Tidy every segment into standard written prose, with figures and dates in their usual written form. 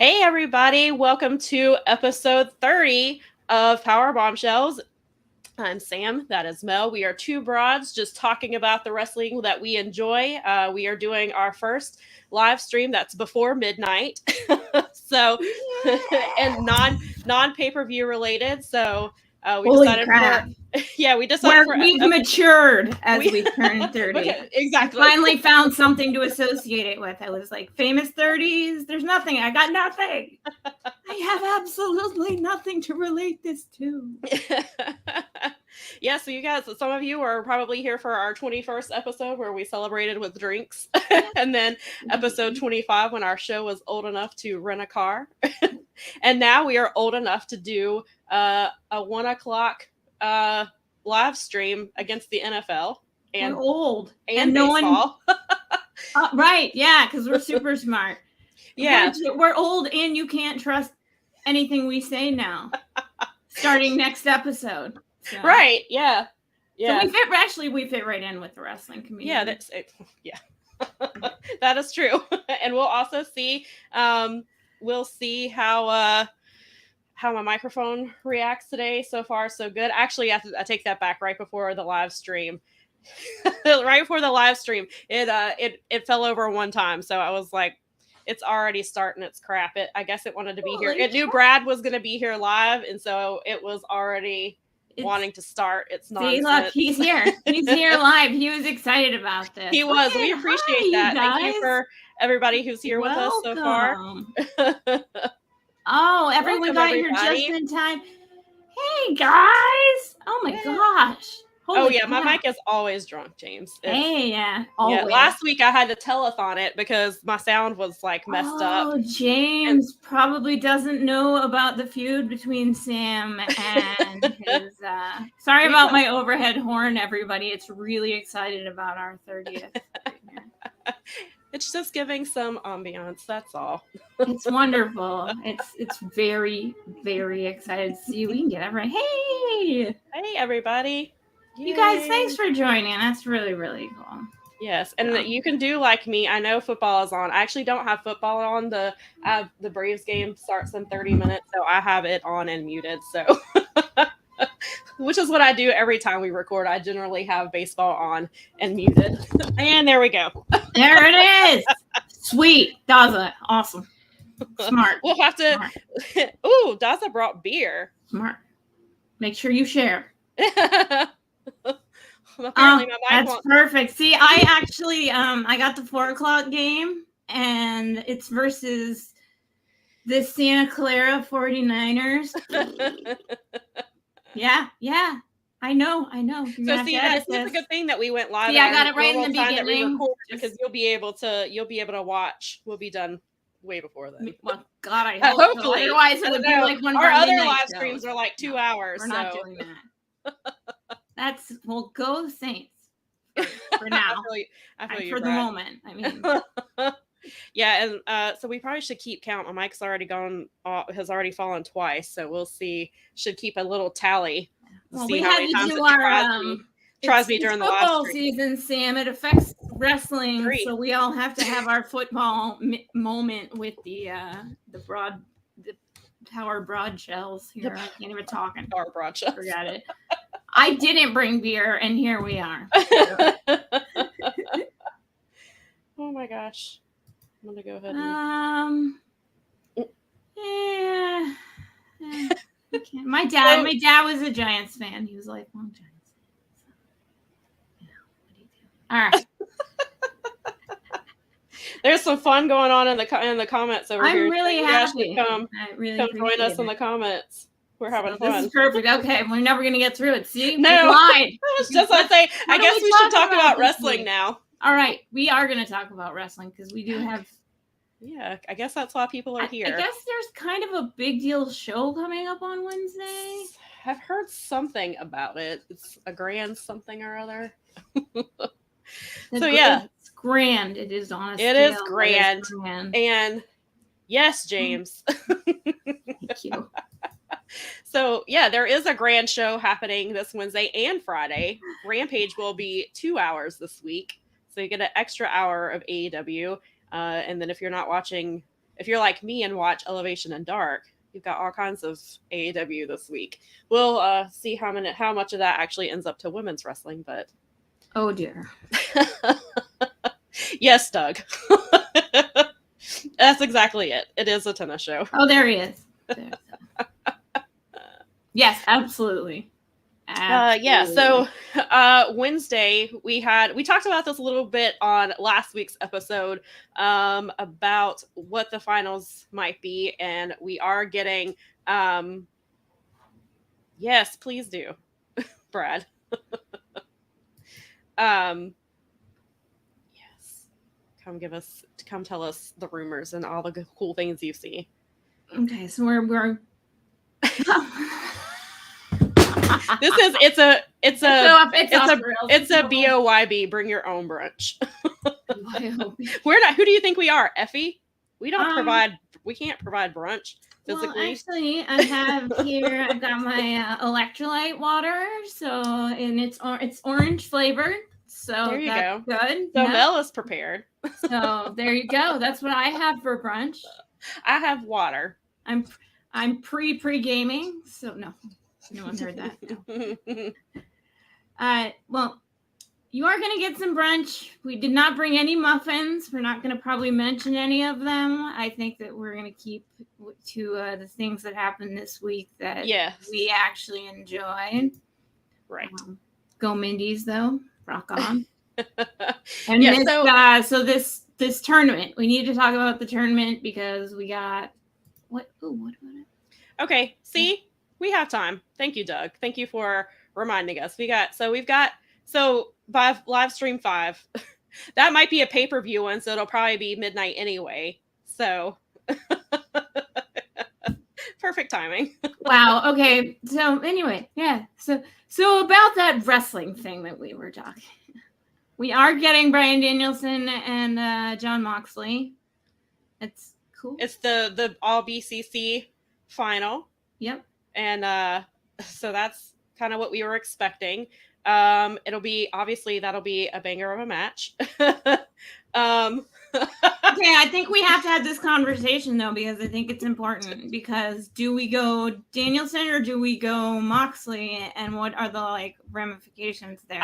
Hey, everybody. Welcome to episode 30 of Powerbombshells. I'm Sam. That is Mel. We are two broads just talking about the wrestling that we enjoy. We are doing our first live stream that's before midnight. So, and non pay-per-view related. So, we Holy decided crap. we decided We've matured as we turn 30. Exactly. I finally found something to associate it with. I was like, famous 30s, there's nothing. I got nothing. I have absolutely nothing to relate this to. Yeah, so you guys, some of you are probably here for our 21st episode where we celebrated with drinks. And then episode 25 when our show was old enough to rent a car. And now we are old enough to do a 1 o'clock live stream against the NFL. And we're old. And baseball. Right, yeah, because we're super smart. Yeah. We're old and you can't trust anything we say now. Starting next episode. So. Right, yeah. Yeah. So we fit right in with the wrestling community. Yeah, that's it. Yeah. That is true. And we'll also see how my microphone reacts today. So far so good. Actually, I take that back. Right before the live stream. It fell over one time. So I was like, it's already starting its crap. I guess it wanted to be here. It knew Brad was going to be here live, and so it was already wanting to start. It's nonsense. See, look, he's here. He's here live. He was excited about this. He was. We appreciate that. Thank you for everybody who's here with us so far. Oh, everyone got here just in time. Hey, guys. Oh, my gosh. Holy crap. My mic is always drunk, James. Yeah. Always. Yeah, last week I had to telethon it because my sound was like messed up. Oh, James probably doesn't know about the feud between Sam and his. Sorry about my overhead horn, everybody. It's really excited about our 30th. It's just giving some ambiance. That's all. It's wonderful. It's very, very excited to see you. We can get everyone. Hey, everybody. You guys, thanks for joining. That's really, really cool. Yes, and you can do like me. I know football is on. I actually don't have football on. The Braves game starts in 30 minutes, so I have it on and muted. So, which is what I do every time we record. I generally have baseball on and muted. And there we go. There it is. Sweet. Daza. Awesome. Smart. We'll have to. Smart. Ooh, Daza brought beer. Smart. Make sure you share. That's perfect. See, I actually I got the 4 o'clock game, and it's versus the Santa Clara 49ers. Yeah, I know. So see, that's a good thing that we went live. Yeah, I got it right in the beginning because you'll be able to watch. We'll be done way before then. Well, God, I hope. Hopefully, otherwise it would be like one of our other live streams are like 2 hours. We're not doing that. Well, go Saints for now. I feel you, for the moment. I mean, yeah, and so we probably should keep count. My mic's already has already fallen twice, so we'll see. Should keep a little tally. Well, we had to do our tries me during the football season, Sam. It affects wrestling, so we all have to have our football moment with the Power Broad Shells here. I can't even talk. Power Broad Shells. Forgot it. I didn't bring beer, and here we are. Oh my gosh! I'm gonna go ahead. Yeah. My dad was a Giants fan. He was a lifelong Giants fan. So, what do you do? All right. There's some fun going on in the comments over here. I'm really happy. Come join us in the comments. We're having fun. This is perfect. Okay, we're never gonna get through it. See, no, I was just gonna say. I guess we should talk about wrestling now. All right, we are gonna talk about wrestling because we do have. Yeah, I guess that's why people are here. I guess there's kind of a big deal show coming up on Wednesday. I've heard something about it. It's a grand something or other. So yeah, it's grand. It is honestly. It is grand. And yes, James. Thank you. So yeah, there is a grand show happening this Wednesday and Friday. Rampage will be 2 hours this week, so you get an extra hour of AEW. And then if you're not watching if you're like me and watch Elevation and Dark, you've got all kinds of AEW this week. We'll see how much of that actually ends up to women's wrestling, but oh dear. Yes, Doug. That's exactly it. It is a tennis show. Oh, there he is. Yes, absolutely. Yeah, so Wednesday we talked about this a little bit on last week's episode about what the finals might be, and we are getting yes, please do, Brad. Yes, come tell us the rumors and all the cool things you see. Okay, so we're it's a BOYB, bring your own brunch. We're not, who do you think we are, Effie? We can't provide brunch physically. Well, actually, I've got my electrolyte water, and it's orange flavored, so there you that's go. Good. So yeah. Mel is prepared. So there you go. That's what I have for brunch. I have water. I'm pre-gaming, so no one heard that. No. Well, you are going to get some brunch. We did not bring any muffins. We're not going to probably mention any of them. I think that we're going to keep to the things that happened this week that we actually enjoyed. Right. Go Mindies, though. Rock on. And this tournament. We need to talk about the tournament because we got what about it? Okay. See, we have time. Thank you, Doug. Thank you for reminding us. We've got by live stream 5. That might be a pay-per-view one, so it'll probably be midnight anyway. So perfect timing. Wow. Okay. So anyway, yeah. So about that wrestling thing that we were talking. We are getting Bryan Danielson and John Moxley. It's cool. It's the all BCC final. Yep. And so that's kind of what we were expecting. That'll be a banger of a match. Okay, I think we have to have this conversation though, because I think it's important. Because do we go Danielson or do we go Moxley, and what are the ramifications there?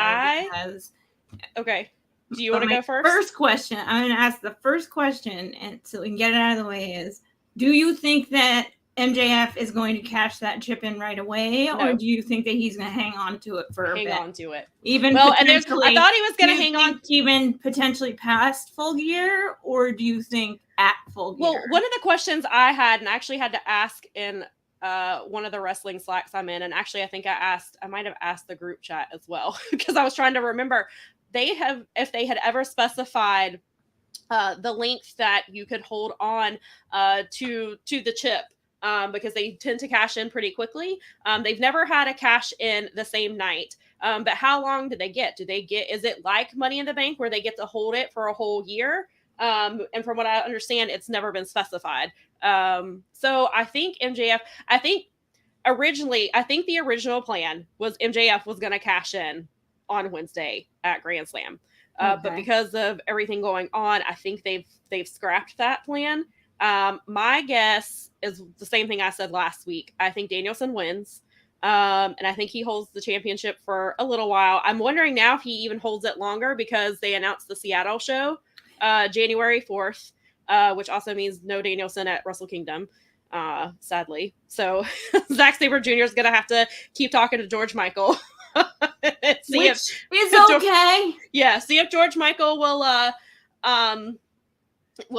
Okay. Do you want to go first? First question. I'm going to ask the first question, and so we can get it out of the way. Is, do you think that MJF is going to cash that chip in right away, No. or do you think that he's going to hang on to it for a bit? Hang on to it. Even I thought he was going to hang on even potentially past Full Gear, or do you think at Full Gear? Well, one of the questions I had, and I actually had to ask in one of the wrestling slacks I'm in, and actually I think I might have asked the group chat as well, because I was trying to remember. If they had ever specified the length that you could hold on to the chip, because they tend to cash in pretty quickly. They've never had a cash in the same night. But how long do they get? Is it like Money in the Bank where they get to hold it for a whole year? And from what I understand, it's never been specified. So I think MJF, originally, the original plan was MJF was going to cash in on Wednesday at Grand Slam. Okay. But because of everything going on, I think they've scrapped that plan. My guess is the same thing I said last week. I think Danielson wins. And I think he holds the championship for a little while. I'm wondering now if he even holds it longer, because they announced the Seattle show, January 4th, which also means no Danielson at Wrestle Kingdom, sadly. So Zack Sabre Jr. is going to have to keep talking to George Michael. Which is okay. Yeah, see if George Michael will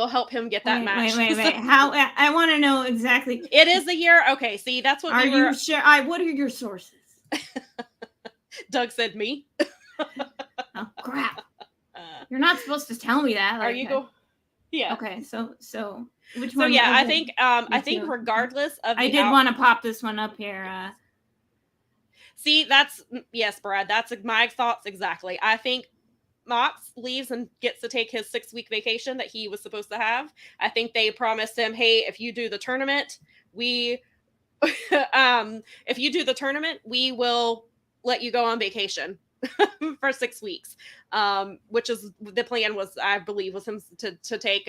help him get that match. Wait. How? I want to know exactly. It is the year. Okay, see, that's what you sure? What are your sources? Doug said me. Oh crap! You're not supposed to tell me that. Are you go? Yeah. Okay, so which one? So yeah, I think regardless of, I did want to pop this one up here. See, yes, Brad. That's my thoughts exactly. I think Mox leaves and gets to take his 6-week vacation that he was supposed to have. I think they promised him, hey, if you do the tournament, we will let you go on vacation for 6 weeks. Which is the plan was, I believe, was him to take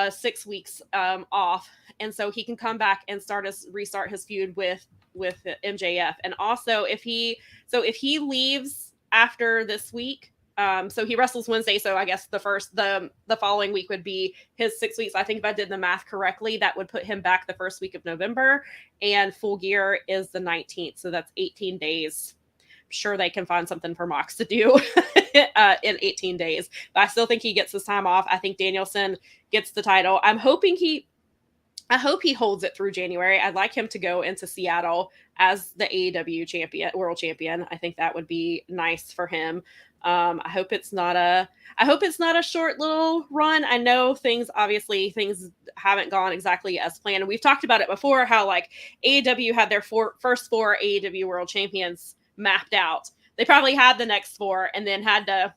6 weeks off, and so he can come back and restart his feud with MJF. And also, if he leaves after this week, so he wrestles Wednesday, so I guess the following week would be his 6 weeks. I think if I did the math correctly, that would put him back the first week of November, and Full Gear is the 19th, so that's 18 days. I'm sure they can find something for Mox to do in 18 days, but I still think he gets his time off. I think Danielson gets the title. I hope he holds it through January. I'd like him to go into Seattle as the AEW world champion. I think that would be nice for him. I hope it's not a short little run. I know things haven't gone exactly as planned. And we've talked about it before, how like AEW had their first 4 AEW world champions mapped out. They probably had the next 4 and then had to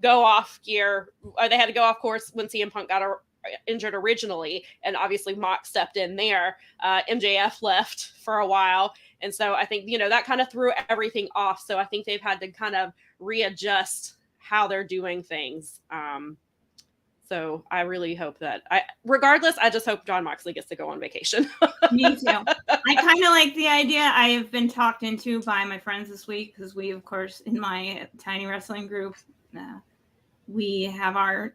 go off gear, or they had to go off course when CM Punk got injured originally, and obviously Mox stepped in there. MJF left for a while, and so I think that kind of threw everything off. So I think they've had to kind of readjust how they're doing things. So I really hope that regardless, I just hope Jon Moxley gets to go on vacation. Me too. I kind of like the idea. I have been talked into by my friends this week, because we, of course, in my tiny wrestling group, we have our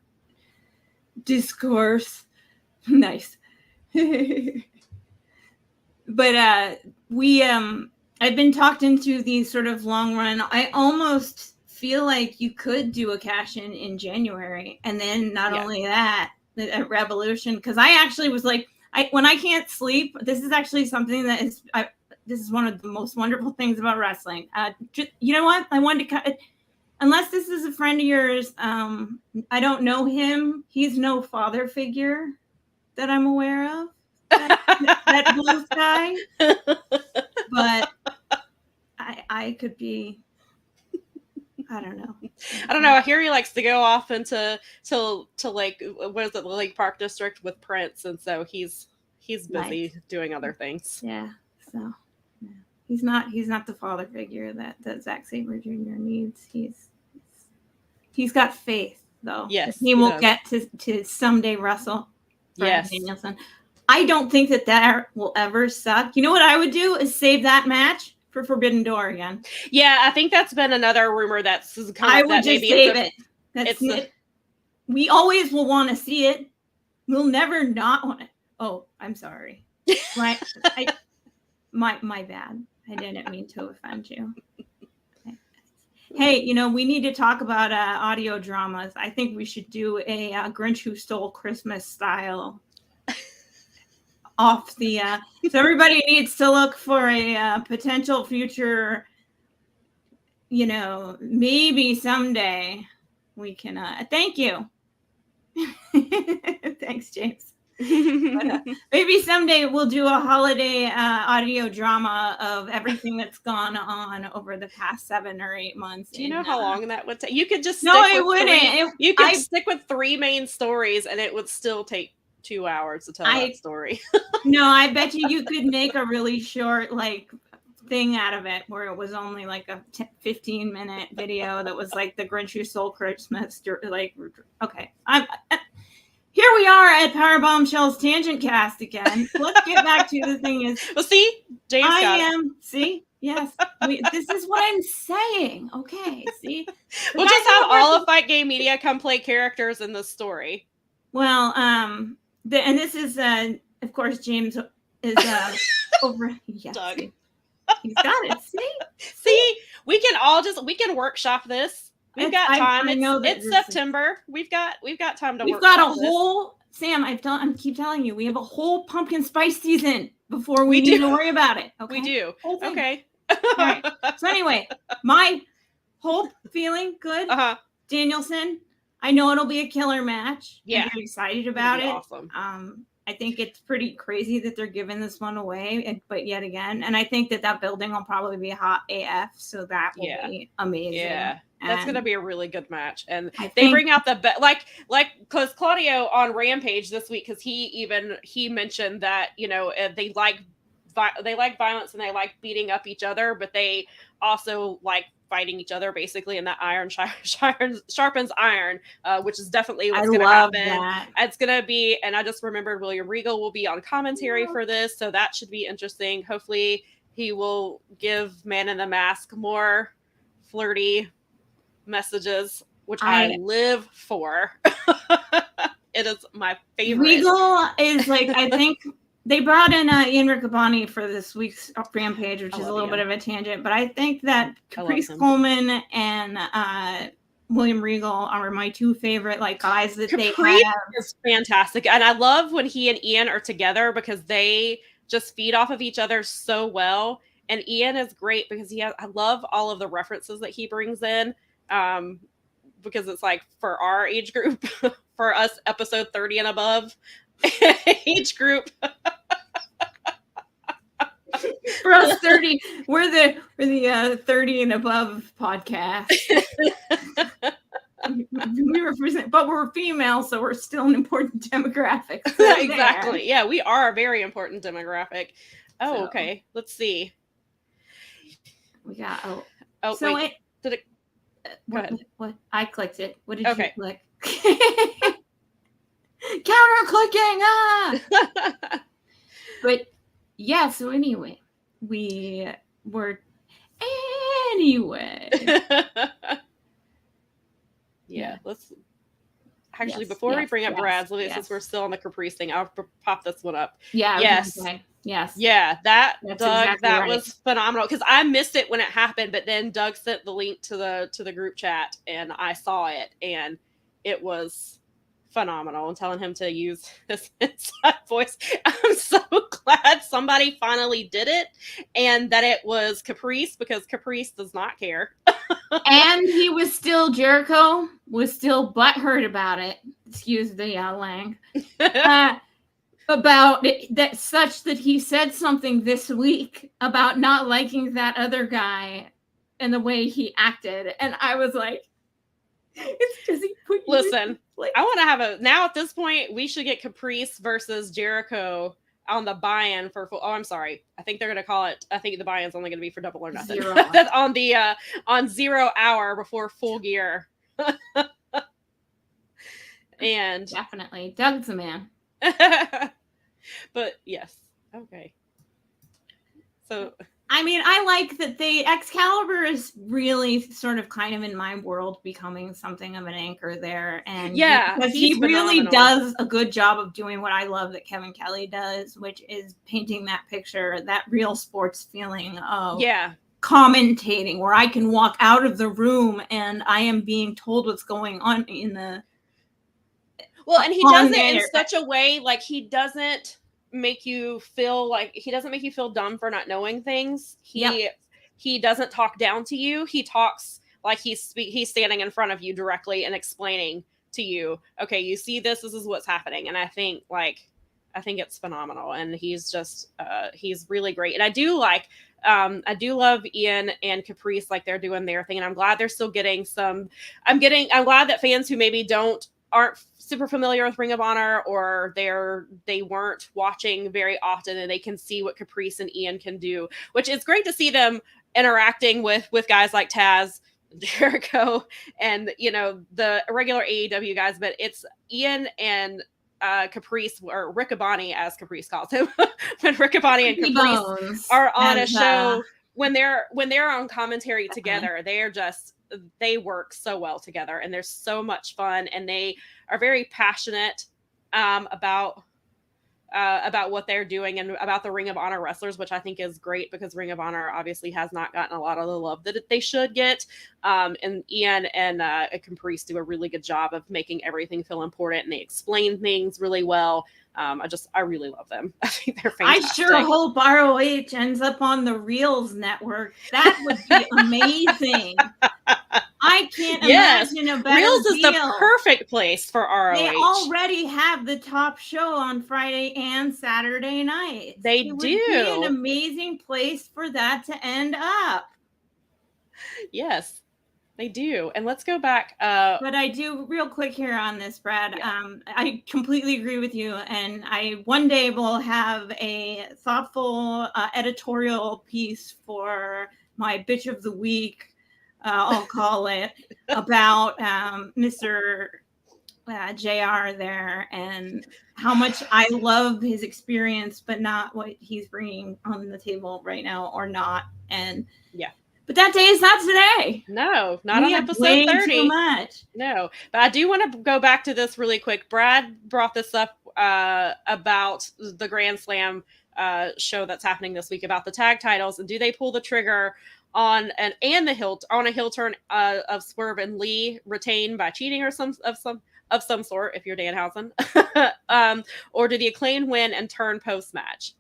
discourse. Nice. But I've been talked into these sort of long run. I almost feel like you could do a cash in January, and then not only that, at Revolution, because I actually was like, when I can't sleep, this is actually something that is this is one of the most wonderful things about wrestling. You know what? I wanted to unless this is a friend of yours, I don't know him. He's no father figure that I'm aware of. That blue sky. But I could be, I don't know. I hear he likes to go off into like, what is it, the Lake Park District with Prince, and so he's busy doing other things. Yeah. So yeah. He's not the father figure that Zack Sabre Jr. needs. He's got faith, though. Yes, he will get to someday wrestle. Yes. Danielson. I don't think that will ever suck. You know what I would do is save that match for Forbidden Door again. Yeah, I think that's been another rumor that's come up. I would just save it. We always will want to see it. We'll never not want it. Oh, I'm sorry. My bad. I didn't mean to offend you. Hey, we need to talk about audio dramas. I think we should do a Grinch Who Stole Christmas style off the so everybody needs to look for a potential future, maybe someday we can thank you. Thanks, James. But, maybe someday we'll do a holiday audio drama of everything that's gone on over the past 7 or 8 months. Do you know how long that would take? You could just stick with 3 main stories, and it would still take 2 hours to tell that story. No, I bet you could make a really short thing out of it, where it was only like a 15-minute video that was like the Grinch Who Stole Christmas. Okay, here we are at Powerbombshells Tangent Cast again. Let's get back to the thing is. Well, see, James See, yes, this is what I'm saying. Okay, see, we'll just have all of Fight Game Media come play characters in this story. Well, and this is, of course, James is over. Yes, Doug. He's got it. See, we can workshop this. We've got time. It's September. We've got time to. We've got a whole Sam. I keep telling you, we have a whole pumpkin spice season before we need to worry about it. Okay? We do. Okay. All right. So anyway, my hope, feeling good. Danielson. I know it'll be a killer match. Yeah. I'm very excited about it. Awesome. I think it's pretty crazy that they're giving this one away, but yet again, and I think that building will probably be hot AF, so that will be amazing. Yeah, that's going to be a really good match, and they bring out the because Claudio on Rampage this week, because he mentioned that they like violence and they like beating up each other, but they also like fighting each other basically, and that iron sharpens iron, which is definitely what's I going to love happen. that. It's going to be, and I just remembered William Regal will be on commentary for this, so that should be interesting. Hopefully he will give Man in the Mask more flirty messages, which I live for. It is my favorite. Regal is like, I think they brought in Ian Riccaboni for this week's Rampage, which is a little bit of a tangent, but I think that Caprice Coleman and William Regal are my two favorite like guys that Caprice they have. Is fantastic, and I love when he and Ian are together because they just feed off of each other so well. And Ian is great because I love all of the references that he brings in, because it's like for our age group, for us episode 30 and above age group. For us 30, we're the 30 and above podcast. We represent, but we're female, so we're still an important demographic. So exactly. Yeah, we are a very important demographic. Oh, so, okay. Let's see. We got so wait. Did it go ahead. What? I clicked it. What did you click? Counter clicking. But yeah, so anyway, yeah, let's actually before we bring up Brad's, since we're still on the Caprice thing, I'll pop this one up. Yeah. Yes. Yes. Yeah, Doug, exactly that was phenomenal because I missed it when it happened, but then Doug sent the link to the group chat and I saw it and it was phenomenal. I'm telling him to use his inside voice. I'm so glad somebody finally did it and that it was Caprice because Caprice does not care. And Jericho was still butthurt about it. Excuse the lang. About it, that such that he said something this week about not liking that other guy and the way he acted. And I was like, it's because he put you Listen, I want to have now at this point, we should get Caprice versus Jericho on the buy-in for full. Oh, I'm sorry. I think they're going to call it. I think the buy-in's only going to be for Double or Nothing. That's on the on 0 hour before Full Gear. And definitely Doug's the man. But yes, okay. So I mean, I like that Excalibur is really sort of kind of in my world becoming something of an anchor there, and because he really does a good job of doing what I love that Kevin Kelly does, which is painting that picture, that real sports feeling of commentating, where I can walk out of the room and I am being told what's going on in the. Well, and he does it in such a way, like he doesn't make you feel dumb for not knowing things. He doesn't talk down to you. He talks like he's standing in front of you directly and explaining to you, okay, you see this is what's happening. And I think it's phenomenal. And he's just he's really great. And I do love Ian and Caprice, like they're doing their thing. And I'm glad they're still getting I'm glad that fans who maybe aren't super familiar with Ring of Honor or they weren't watching very often and they can see what Caprice and Ian can do, which is great to see them interacting with guys like Taz, Jericho, and the regular AEW guys, but it's Ian and Caprice, or Riccaboni as Caprice calls him, when Riccaboni and Caprice are on a show, when they're on commentary together, they work so well together and they're so much fun and they are very passionate about what they're doing and about the Ring of Honor wrestlers, which I think is great because Ring of Honor obviously has not gotten a lot of the love that they should get. And Ian and Caprice do a really good job of making everything feel important and they explain things really well. I really love them. I think they're fantastic. I sure hope ROH ends up on the Reels network. That would be amazing. I can't imagine a better Reels is deal. The perfect place for ROH. They already have the top show on Friday and Saturday night. It would be an amazing place for that to end up. Yes. They do. And let's go back. But I do real quick here on this, Brad. Yeah. I completely agree with you. And I one day will have a thoughtful editorial piece for my Bitch of the Week I'll call it, about Mr. JR there, and how much I love his experience, but not what he's bringing on the table right now, or not. And yeah. But that day is not today. No, not We on have episode way 30. too much. No, but I do want to go back to this really quick. Brad brought this up about the Grand Slam show that's happening this week about the tag titles, and do they pull the trigger on a heel turn of Swerve and Lee retain by cheating or some sort if you're Danhausen, or do the Acclaimed win and turn post match?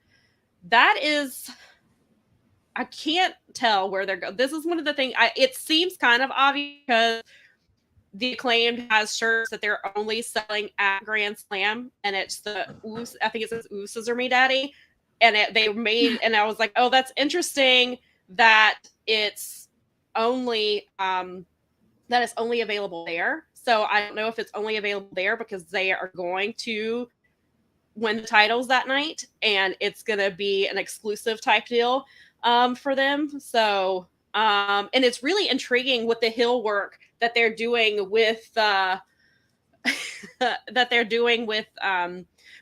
That is, I can't tell where they're going. This is one of the things. It seems kind of obvious because the Acclaimed has shirts that they're only selling at Grand Slam, and it's the I think it says "Ooh, Scissor Me, Daddy," and they made, and I was like, oh, that's interesting that it's only available there. So I don't know if it's only available there because they are going to win the titles that night, and it's going to be an exclusive type deal for them. So and it's really intriguing with the heel work that they're doing with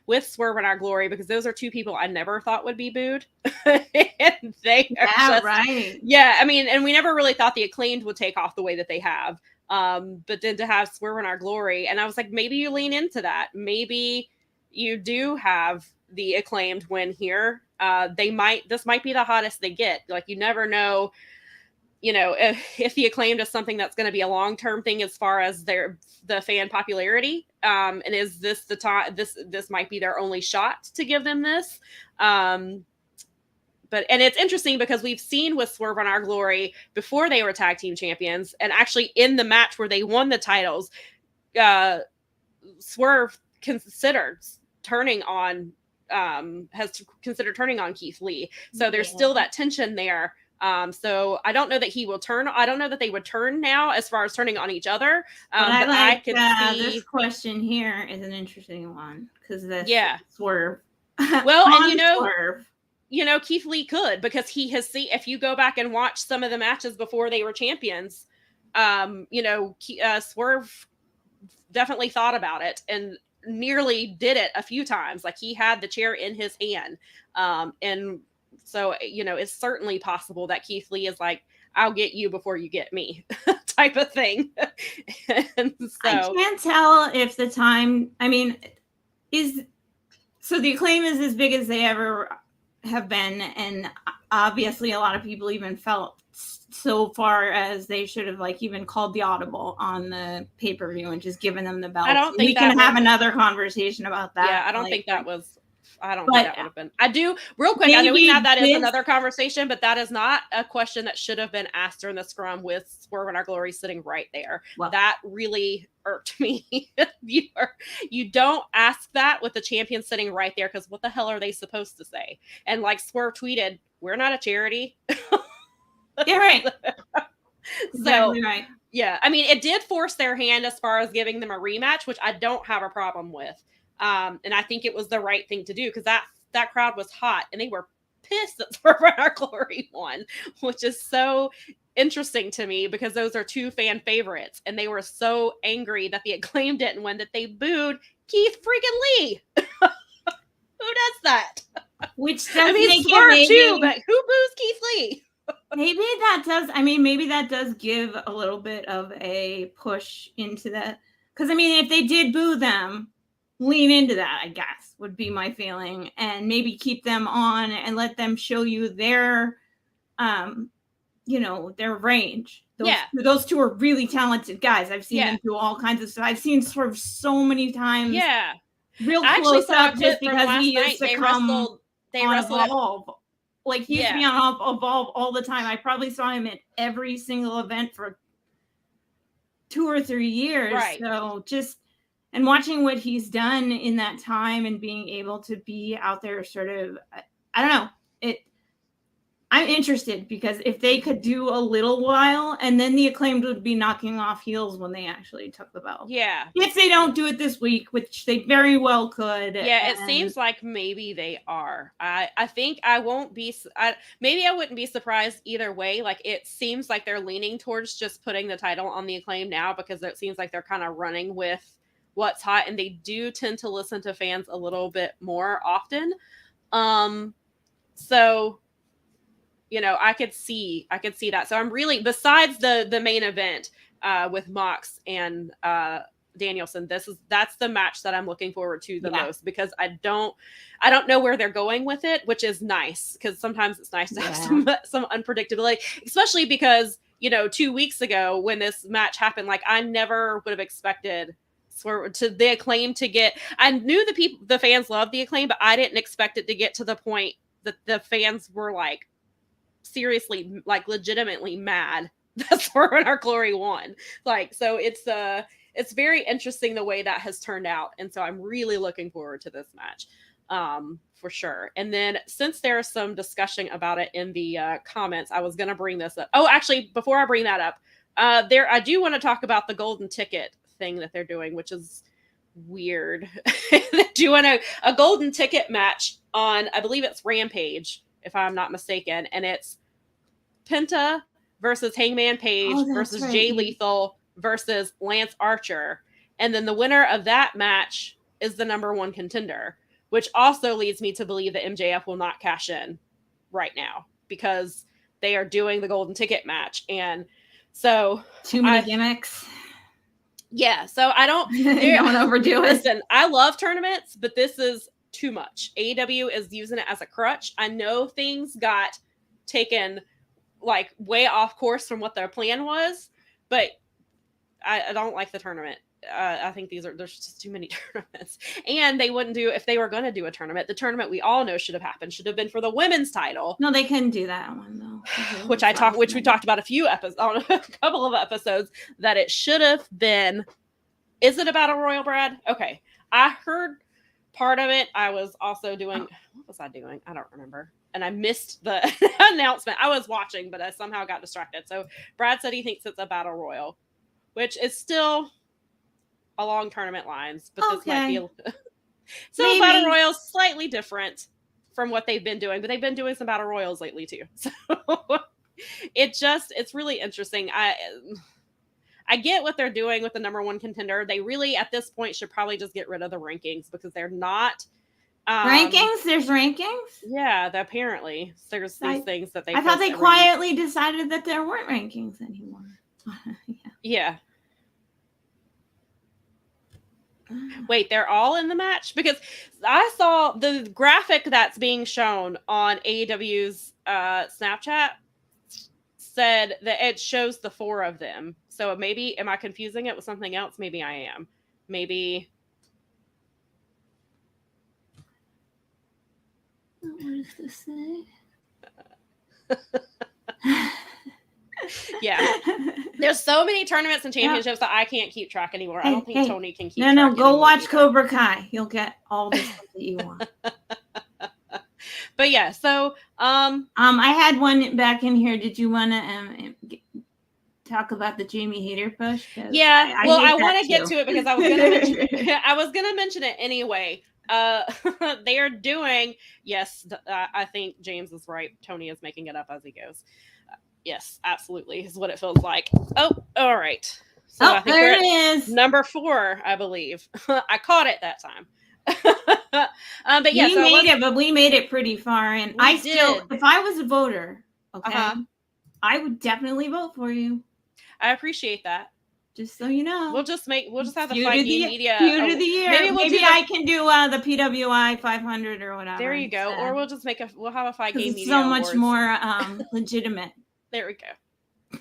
with Swerve and Our Glory, because those are two people I never thought would be booed. And they are right. Yeah, I mean, and we never really thought the Acclaimed would take off the way that they have. But then to have Swerve and Our Glory, and I was like, maybe you lean into that. Maybe you do have the Acclaimed win here. This might be the hottest they get. Like, you never know, if the Acclaimed is something that's going to be a long-term thing as far as the fan popularity. And is this the time? This might be their only shot to give them this. And it's interesting because we've seen with Swerve and Our Glory before they were tag team champions, and actually in the match where they won the titles, Swerve considered turning on Keith Lee. So there's still that tension there. So I don't know that he will turn. I don't know that they would turn now as far as turning on each other. But I could see this question here is an interesting one, because Swerve. Well, and Swerve. Keith Lee could, because he has seen, if you go back and watch some of the matches before they were champions, Swerve definitely thought about it and nearly did it a few times. Like, he had the chair in his hand. And so, it's certainly possible that Keith Lee is like, I'll get you before you get me type of thing. And so I can't tell if the time, so the Acclaim is as big as they ever have been, and obviously a lot of people even felt so far as they should have even called the audible on the pay-per-view and just given them the belt. I don't think we can have another conversation about that. Yeah, I don't think that would have been. I do, real quick, I know we have that as another conversation, but that is not a question that should have been asked during the scrum with Swerve and Our Glory sitting right there. Well, that really irked me. You don't ask that with the champion sitting right there, because what the hell are they supposed to say? And like Swerve tweeted, we're not a charity. You're right. Exactly right. Yeah, I mean, it did force their hand as far as giving them a rematch, which I don't have a problem with. And I think it was the right thing to do, because that crowd was hot and they were pissed that Swerve and Our Glory won, which is so interesting to me, because those are two fan favorites, and they were so angry that the Acclaim didn't win that they booed Keith freaking Lee. Who does that? Which does make Swerve too, but who boos Keith Lee? Maybe that does give a little bit of a push into that. Because if they did boo them, lean into that, I guess, would be my feeling, and maybe keep them on and let them show you their their range. Those two are really talented guys. I've seen them do all kinds of stuff. I've seen Swerve so many times. Yeah, real close up, just because he used to come on Evolve. Like, he used to be on Evolve all the time. I probably saw him at every single event for 2 or 3 years. Right. So and watching what he's done in that time and being able to be out there sort of, I don't know, I'm interested because if they could do a little while, and then the Acclaimed would be knocking off heels when they actually took the belt. Yeah. If they don't do it this week, which they very well could. Yeah, it seems like maybe they are. I think I won't be. Maybe I wouldn't be surprised either way. Like it seems like they're leaning towards just putting the title on the Acclaim now because it seems like they're kind of running with what's hot, and they do tend to listen to fans a little bit more often. So I could see that. So I'm really, besides the main event with Mox and Danielson, that's the match that I'm looking forward to the most, because I don't know where they're going with it, which is nice, because sometimes it's nice to have some unpredictability, especially because 2 weeks ago when this match happened, like I never would have expected for the Acclaim to get. I knew the fans loved the Acclaim, but I didn't expect it to get to the point that the fans were like seriously, like legitimately mad that Swerve in Our Glory won. Like, so it's very interesting the way that has turned out, and so I'm really looking forward to this match, for sure. And then since there's some discussion about it in the comments, I was going to bring this up. Oh, actually, before I bring that up, I do want to talk about the golden ticket thing that they're doing, which is weird. They're doing a golden ticket match on, I believe it's Rampage, if I'm not mistaken, and it's Penta versus Hangman Page versus Jay Lethal versus Lance Archer, and then the winner of that match is the number one contender, which also leads me to believe that MJF will not cash in right now because they are doing the golden ticket match, and so too many gimmicks. Yeah, so I don't overdo it. Listen, I love tournaments, but this is too much. AEW is using it as a crutch. I know things got taken like way off course from what their plan was, but I don't like the tournament. I think there's just too many tournaments, and they wouldn't do, if they were going to do a tournament, the tournament we all know should have been for the women's title. No, they couldn't do that one though. which we talked about on a couple of episodes, that it should have been. Is it a battle royal, Brad? Okay, I heard part of it. I was also doing, what was I doing? I don't remember. And I missed the announcement. I was watching, but I somehow got distracted. So Brad said he thinks it's a battle royal, which is still along tournament lines, but this might be so battle royals slightly different from what they've been doing, but they've been doing some battle royals lately too. So it's really interesting. I get what they're doing with the number one contender. They really, at this point, should probably just get rid of the rankings, because they're not rankings. There's rankings. Yeah, apparently there's these things that they. I thought they quietly decided that there weren't rankings anymore. Yeah. Wait, they're all in the match? Because I saw the graphic that's being shown on AEW's Snapchat said that it shows the 4 of them. So maybe, am I confusing it with something else? Maybe I am. Maybe. What does this say? Yeah. There's so many tournaments and championships that I can't keep track anymore. I don't think Tony can keep track. No, go watch either. Cobra Kai. You'll get all the stuff that you want. But yeah, so I had one back in here. Did you want to talk about the Jamie Hayter push? Yeah, I want to get to it because I was going to mention I was going to mention it anyway. They are doing, yes, I think James is right. Tony is making it up as he goes. Yes, absolutely is what it feels like. Oh, all right. So I think there it is. Number 4, I believe. I caught it that time. But yeah, we made it pretty far, and if I was a voter, I would definitely vote for you. I appreciate that. Just so you know, we'll just have the 5 game media feud of the year. Maybe I can do the PWI 500 or whatever. There you go. Or we'll just we'll have a 5 game media. So much more legitimate. There we go.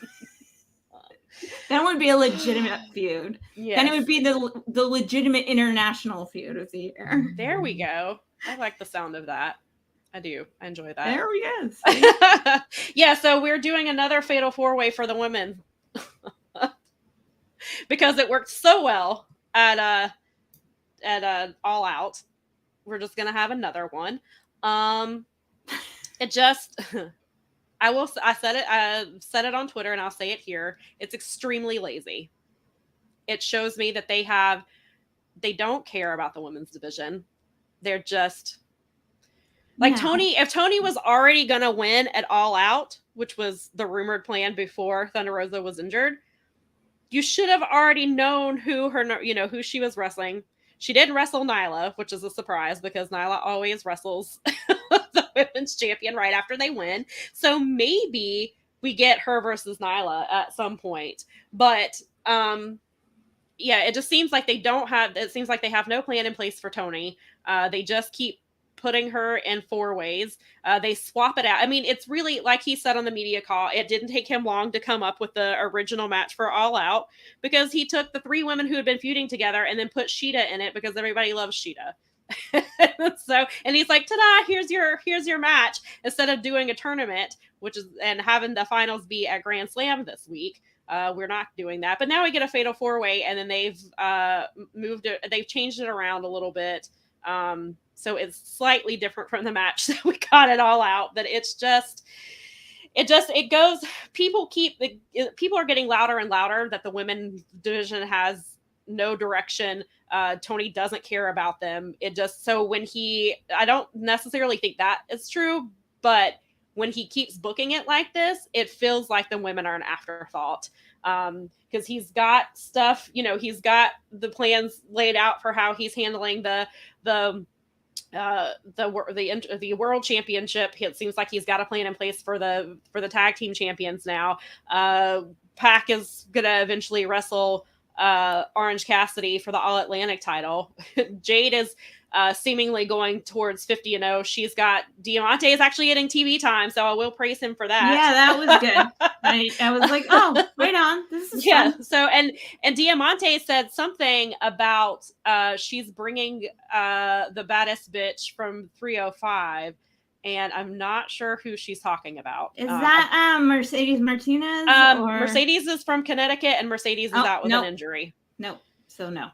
That would be a legitimate feud. Yes. Then it would be the legitimate international feud of the year. There we go. I like the sound of that. I do. I enjoy that. There we go. Yeah, so we're doing another Fatal 4-Way for the women. Because it worked so well at All Out. We're just gonna have another one. It just I said it on Twitter and I'll say it here. It's extremely lazy. It shows me that they don't care about the women's division. They're just like Tony. If Tony was already going to win at All Out, which was the rumored plan before Thunder Rosa was injured, you should have already known who she was wrestling. She didn't wrestle Nyla, which is a surprise because Nyla always wrestles the women's champion right after they win. So maybe we get her versus Nyla at some point. But yeah, it just seems like they have no plan in place for Tony. They just keep putting her in 4-ways. They swap it out. I mean, it's really, like he said on the media call, it didn't take him long to come up with the original match for All Out because he took the 3 women who had been feuding together and then put Shida in it because everybody loves Shida. So, and he's like, ta-da, here's your match, instead of doing a tournament, and having the finals be at Grand Slam this week. We're not doing that, but now we get a fatal 4-way, and then they've changed it around a little bit. So it's slightly different from the match that we got it All Out, but it goes, people are getting louder and louder that the women's division has no direction. Tony doesn't care about them. I don't necessarily think that is true, but when he keeps booking it like this, it feels like the women are an afterthought. Because he's got stuff, he's got the plans laid out for how he's handling the world championship. It seems like he's got a plan in place for the tag team champions now. Pac is gonna eventually wrestle Orange Cassidy for the All Atlantic title. Jade is seemingly going towards 50-0. She's got Diamante is actually getting TV time, so I will praise him for that. Yeah, that was good. I was like, oh, right on. This is fun. So and Diamante said something about she's bringing the baddest bitch from 305, and I'm not sure who she's talking about. Is that Mercedes Martinez? Mercedes is from Connecticut, and Mercedes is out with an injury. No. So no.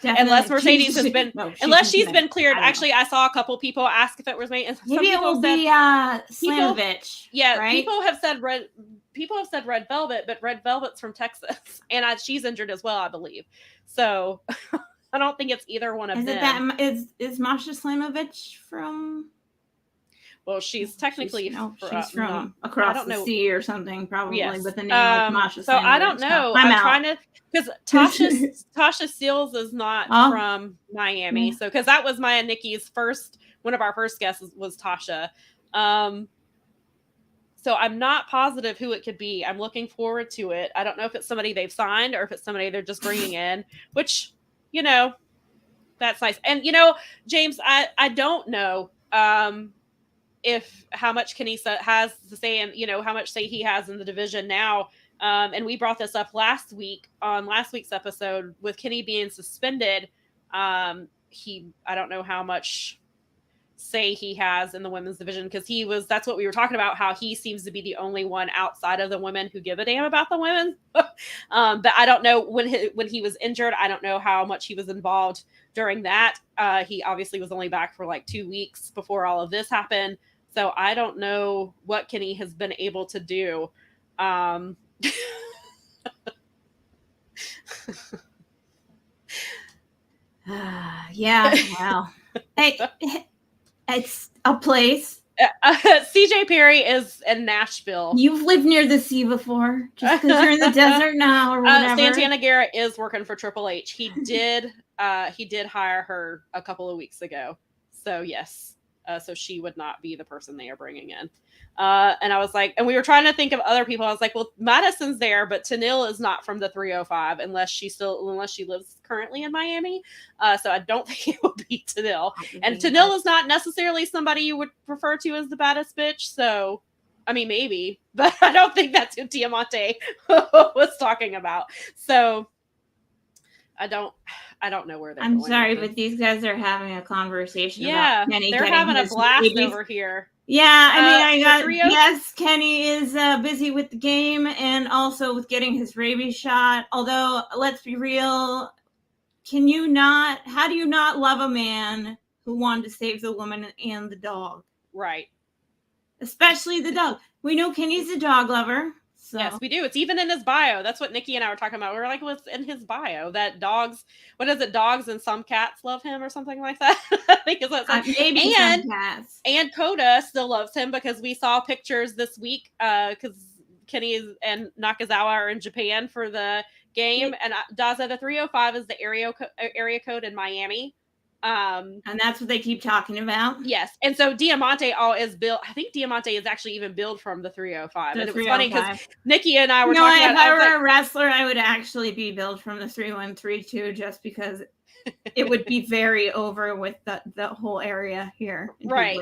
Unless Mercedes has been, unless she's been cleared. Actually, I saw a couple people ask if it was me. Maybe it will be Slamovich. Yeah, right? People have said Red Velvet, but Red Velvet's from Texas, and she's injured as well, I believe. So I don't think it's either one of them. Is Masha Slamovich from? Well, she's technically she's from across the sea or something, probably with the name of Masha. So I don't know. I'm trying to, because Tasha Steeles is not from Miami. So because that was Maya Nikki's one of our first guesses was Tasha. So I'm not positive who it could be. I'm looking forward to it. I don't know if it's somebody they've signed or if it's somebody they're just bringing in, which, that's nice. And, James, I don't know. If how much Kenny has to say, and how much say he has in the division now, and we brought this up last week on last week's episode with Kenny being suspended. I don't know how much say he has in the women's division, because that's what we were talking about, how he seems to be the only one outside of the women who give a damn about the women. But I don't know when he was injured. I don't know how much he was involved during that. He obviously was only back for like 2 weeks before all of this happened. So I don't know what Kenny has been able to do. Yeah, wow. Hey, it's a place. CJ Perry is in Nashville. You've lived near the sea before, just because you're in the desert now or whatever. Santana Garrett is working for Triple H. He did hire her a couple of weeks ago. So yes. So she would not be the person they are bringing in. And I was like, and we were trying to think of other people. I was like, well, Madison's there, but Tenille is not from the 305 unless she lives currently in Miami. So I don't think it will be Tenille. And Tenille is not necessarily somebody you would refer to as the baddest bitch. So, I mean, maybe, but I don't think that's who Diamante was talking about. So I don't know where they're going. I'm sorry, but these guys are having a conversation. Yeah, about Kenny they're having a blast over here. Yeah, yes, Kenny is busy with the game and also with getting his rabies shot. Although, let's be real, how do you not love a man who wanted to save the woman and the dog? Right. Especially the dog. We know Kenny's a dog lover. So. Yes, we do. It's even in his bio. That's what Nikki and I were talking about. We were like, what's in his bio? That dogs, what is it? Dogs and some cats love him or something like that. I think is what it says. Maybe some cats. And Coda still loves him because we saw pictures this week because Kenny and Nakazawa are in Japan for the game. And Daza, the 305 is the area code in Miami. And that's what they keep talking about. Yes. And so Diamante is built. I think Diamante is actually even built from the 305. And it was funny because Nikki and I were talking about if I were a wrestler, I would actually be built from the 3132 just because it would be very over with the whole area here. Right.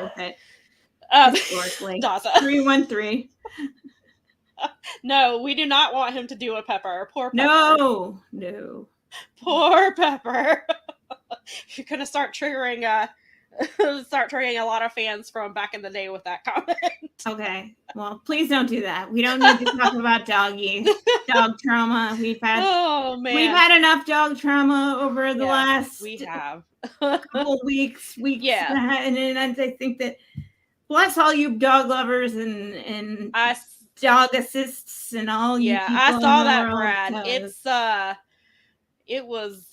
Historically. 313. No, we do not want him to do a Pepper. Poor Pepper. No. Poor Pepper. You're gonna start triggering a lot of fans from back in the day with that comment. Okay, well, please don't do that. We don't need to talk about dog trauma. We've had enough dog trauma over the last couple weeks. Yeah, and I think that bless all you dog lovers and dog assists and all you. Yeah, I saw that, Brad. It was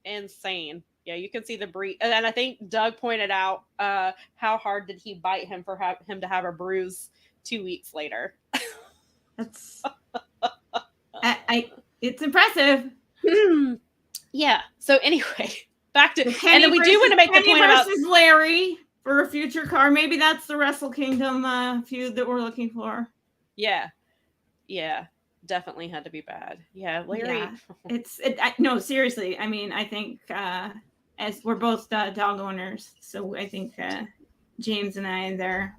insane. Yeah, you can see the breed, and I think Doug pointed out how hard did he bite him for him to have a bruise 2 weeks later. That's it's impressive. Yeah. So anyway, back to and then we do want to make the point about Larry for a future card. Maybe that's the Wrestle Kingdom feud that we're looking for. Yeah. Definitely had to be bad. Yeah, Larry. Yeah. No, seriously. I mean, I think as we're both dog owners, so I think James and I,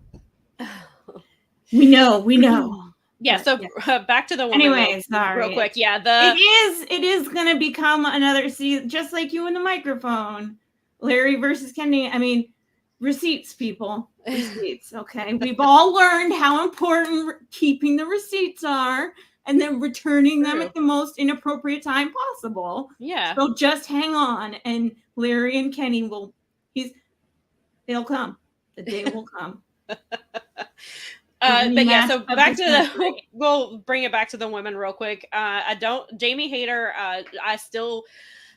we know. Yeah. So back to the woman. Anyways, real quick. Yeah, it is gonna become another season, just like you and the microphone. Larry versus Kenny. I mean, receipts, people. Receipts. Okay, we've all learned how important keeping the receipts are. And then returning them at the most inappropriate time possible. Yeah. So just hang on, and Larry and Kenny they'll come. The day will come. But yeah, so back to we'll bring it back to the women real quick. Jamie Hayter, I still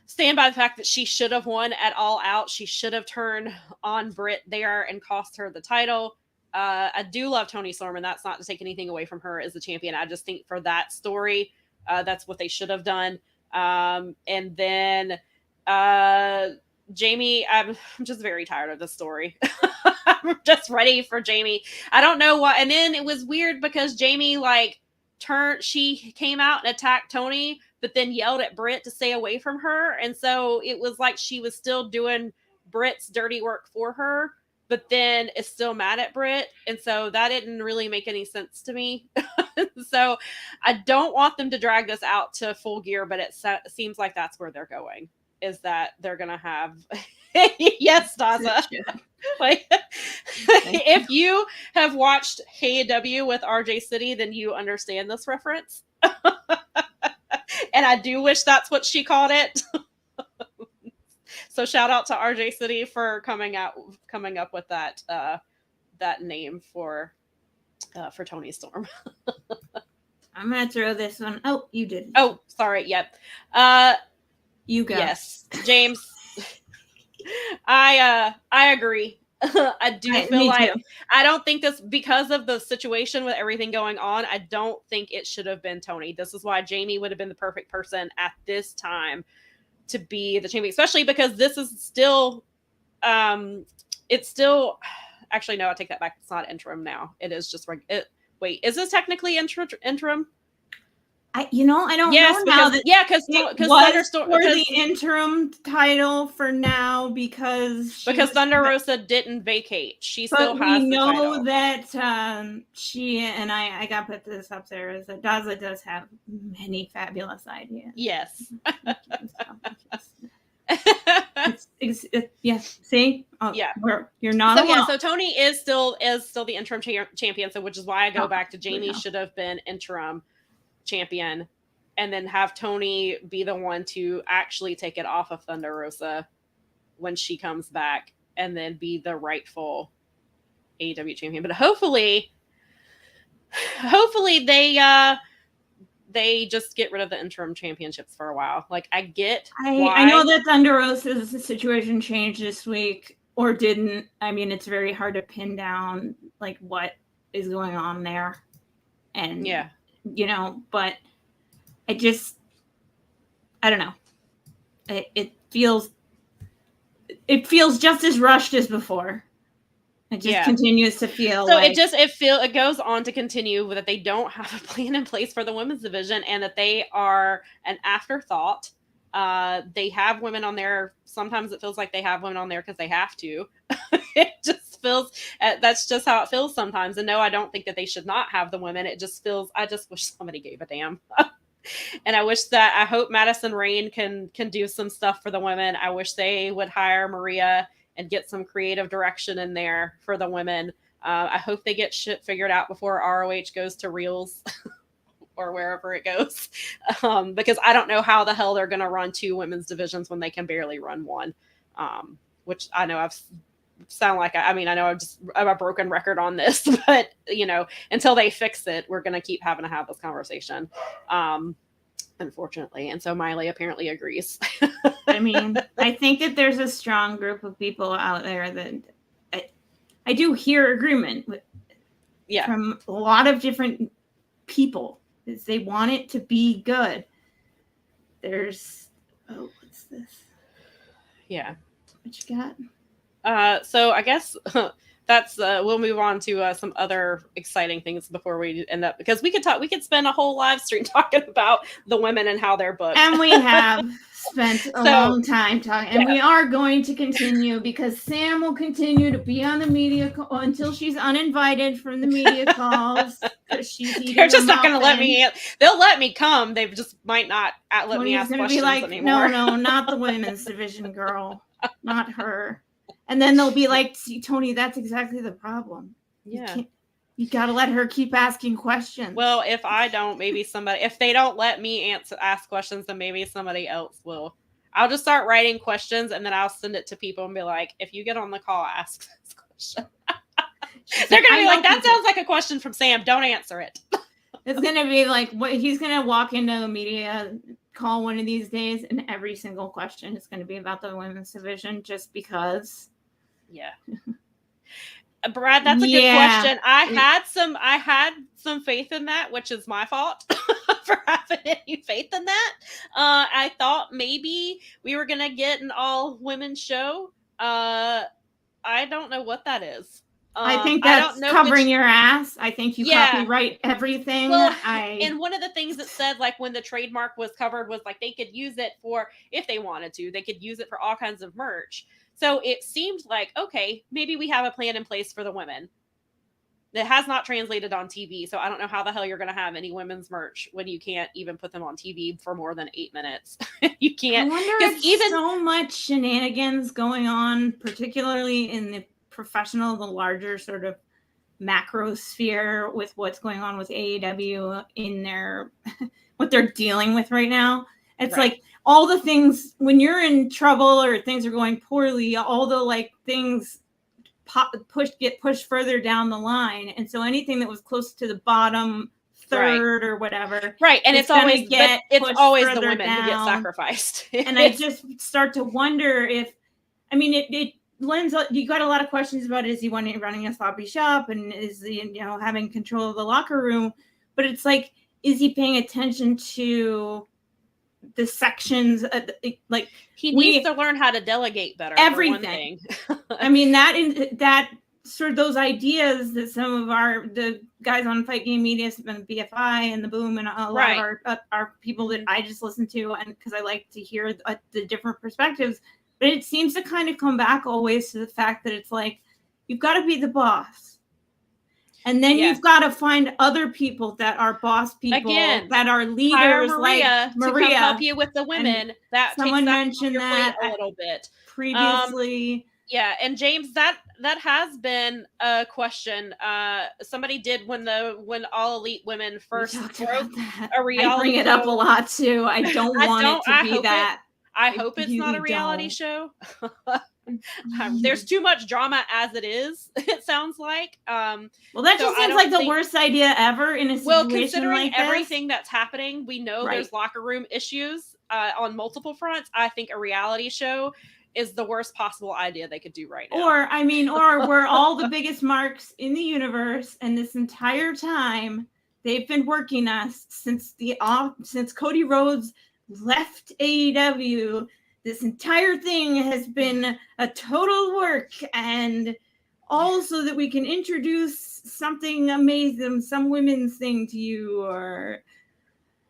stand by the fact that she should have won at All Out. She should have turned on Britt there and cost her the title. I do love Toni Storm, and that's not to take anything away from her as the champion. I just think for that story, that's what they should have done. And then Jamie, I'm just very tired of this story. I'm just ready for Jamie. I don't know why. And then it was weird because Jamie she came out and attacked Toni, but then yelled at Britt to stay away from her. And so it was like she was still doing Britt's dirty work for her, but then is still mad at Britt. And so that didn't really make any sense to me. So I don't want them to drag this out to Full Gear, but it seems like that's where they're going, is that they're going to have, yes, Daza. If you have watched Hey W with RJ City, then you understand this reference. And I do wish that's what she called it. So shout out to RJ City for coming up with that name for Toni Storm. I'm gonna throw this one. Oh, you did. Oh, sorry. Yep. You go. Yes, James. I agree. I do feel like too. I don't think this, because of the situation with everything going on, I don't think it should have been Toni. This is why Jamie would have been the perfect person at this time to be the champion, especially because this is still, it's still, actually, no, I take that back. It's not interim now. It is just, wait, is this technically interim? I don't know now. Because Thunderstorm for the interim title for now because Thunder Rosa didn't vacate. She still has the title. We know that she and I got put this up there is that Daza does have many fabulous ideas. Yes. Yes. See? Oh, yeah. You're not alone. Yeah. So Toni is still the interim champion. So which is why I go back to Jamie should have been interim champion, and then have Toni be the one to actually take it off of Thunder Rosa when she comes back, and then be the rightful AEW champion. But hopefully hopefully they just get rid of the interim championships for a while. Like, I get why. I know that Thunder Rosa's situation changed this week or didn't. I mean, it's very hard to pin down like what is going on there. And yeah, but I don't know. It feels just as rushed as before. It just continues to feel so like it goes on to continue that they don't have a plan in place for the women's division and that they are an afterthought. They have women on there. Sometimes it feels like they have women on there because they have to. It just feels that's just how it feels sometimes. And no, I don't think that they should not have the women. It just feels, I just wish somebody gave a damn. And I hope Madison Rayne can do some stuff for the women. I wish they would hire Maria and get some creative direction in there for the women. I hope they get shit figured out before ROH goes to Reels or wherever it goes. Because I don't know how the hell they're going to run 2 women's divisions when they can barely run one. Which I know I know I'm a broken record on this, but until they fix it, we're going to keep having to have this conversation. Unfortunately. And so Miley apparently agrees. I mean, I think that there's a strong group of people out there that I do hear agreement with from a lot of different people. Is they want it to be good. What's this? Yeah. What you got? So I guess that's we'll move on to some other exciting things before we end up, because we could spend a whole live stream talking about the women and how they're booked. And we have spent a long time talking, and we are going to continue because Sam will continue to be on the media call until she's uninvited from the media calls. They're just not going to let me. They'll let me come. They just might not let me ask questions anymore. No, not the women's division, girl, not her. And then they'll be like, "See, Tony, that's exactly the problem. Yeah, you got to let her keep asking questions." Well, if I don't, maybe somebody. If they don't let me ask questions, then maybe somebody else will. I'll just start writing questions, and then I'll send it to people and be like, "If you get on the call, ask this question." They're gonna be like, "That sounds like a question from Sam. Don't answer it." It's gonna be like he's gonna walk into a media call one of these days, and every single question is going to be about the women's division, just because. Yeah. Brad, that's a good question. I had some faith in that, which is my fault for having any faith in that. I thought maybe we were gonna get an all women show. I don't know what that is. I think that's covering your ass. I think you copyright everything. Well, and one of the things that said, like, when the trademark was covered was like they could use it for, if they wanted to, they could use it for all kinds of merch. So it seemed like, okay, maybe we have a plan in place for the women. That has not translated on TV. So I don't know how the hell you're going to have any women's merch when you can't even put them on TV for more than 8 minutes. You can't. I wonder if so much shenanigans going on, particularly in the professional, the larger sort of macro sphere with what's going on with AEW in their, what they're dealing with right now. It's like all the things when you're in trouble or things are going poorly, all the like things get pushed further down the line. And so anything that was close to the bottom third or whatever. Right. And it's always the women who get sacrificed. And I just start to wonder if, I mean, it lends, you got a lot of questions about, is he running a sloppy shop, and is he, having control of the locker room? But it's like, is he paying attention to the sections? Like he needs to learn how to delegate better. Everything. I mean, that sort of those ideas that some of the guys on Fight Game Media, and BFI and the Boom, and a lot of our people that I just listen to, and because I like to hear the different perspectives. But it seems to kind of come back always to the fact that it's like, you've got to be the boss. And then you've got to find other people that are boss people, that are leaders, like Maria, to come help you with the women. That someone mentioned that a little bit previously. And James, that has been a question. Somebody did when All Elite Women first broke a reality. I bring it up a lot too. I don't want it to be that. I hope it's not a reality show. There's too much drama as it is, it sounds like. Well, that just seems like the worst idea ever in a situation well, considering like this. everything that's happening, we know there's locker room issues on multiple fronts. I think a reality show is the worst possible idea they could do right now. Or we're all the biggest marks in the universe, and this entire time they've been working us since Cody Rhodes left AEW. This entire thing has been a total work, and also that we can introduce something amazing, some women's thing to you, or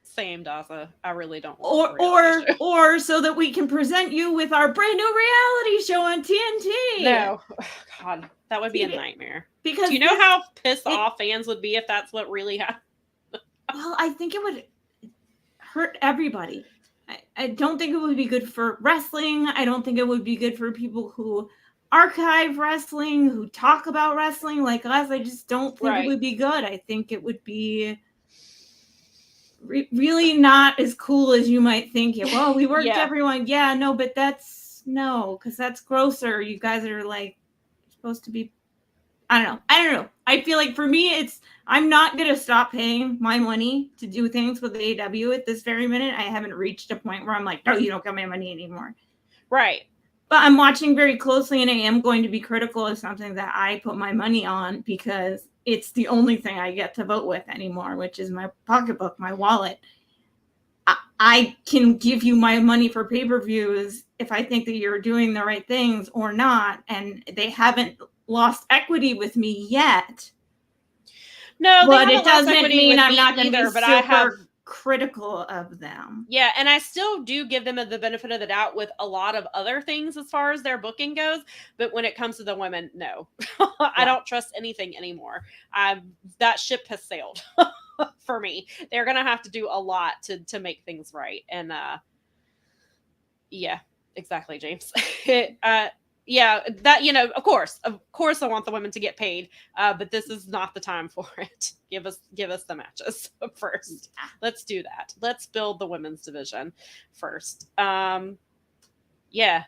same, Daza. I really don't. Or so that we can present you with our brand new reality show on TNT. No, God, that would be a nightmare. Because do you know how pissed off fans would be if that's what really happened? Well, I think it would hurt everybody. I don't think it would be good for wrestling. I don't think it would be good for people who archive wrestling, who talk about wrestling like us. I just don't think it would be good. I think it would be really not as cool as you might think it. Well, we worked everyone. Yeah, no, but because that's grosser. You guys are like supposed to be. I don't know. I feel like for me, I'm not going to stop paying my money to do things with AEW at this very minute. I haven't reached a point where I'm like, no, you don't get my money anymore. Right. But I'm watching very closely, and I am going to be critical of something that I put my money on because it's the only thing I get to vote with anymore, which is my pocketbook, my wallet. I can give you my money for pay-per-views if I think that you're doing the right things or not, and they haven't lost equity with me yet. No, but it doesn't mean I'm not going to be super critical of them. Yeah, and I still do give them the benefit of the doubt with a lot of other things as far as their booking goes. But when it comes to the women, no, I don't trust anything anymore. That ship has sailed for me. They're going to have to do a lot to make things right. And yeah, exactly, James. Yeah, that, of course I want the women to get paid, but this is not the time for it. Give us the matches first. Let's do that. Let's build the women's division first. Yeah.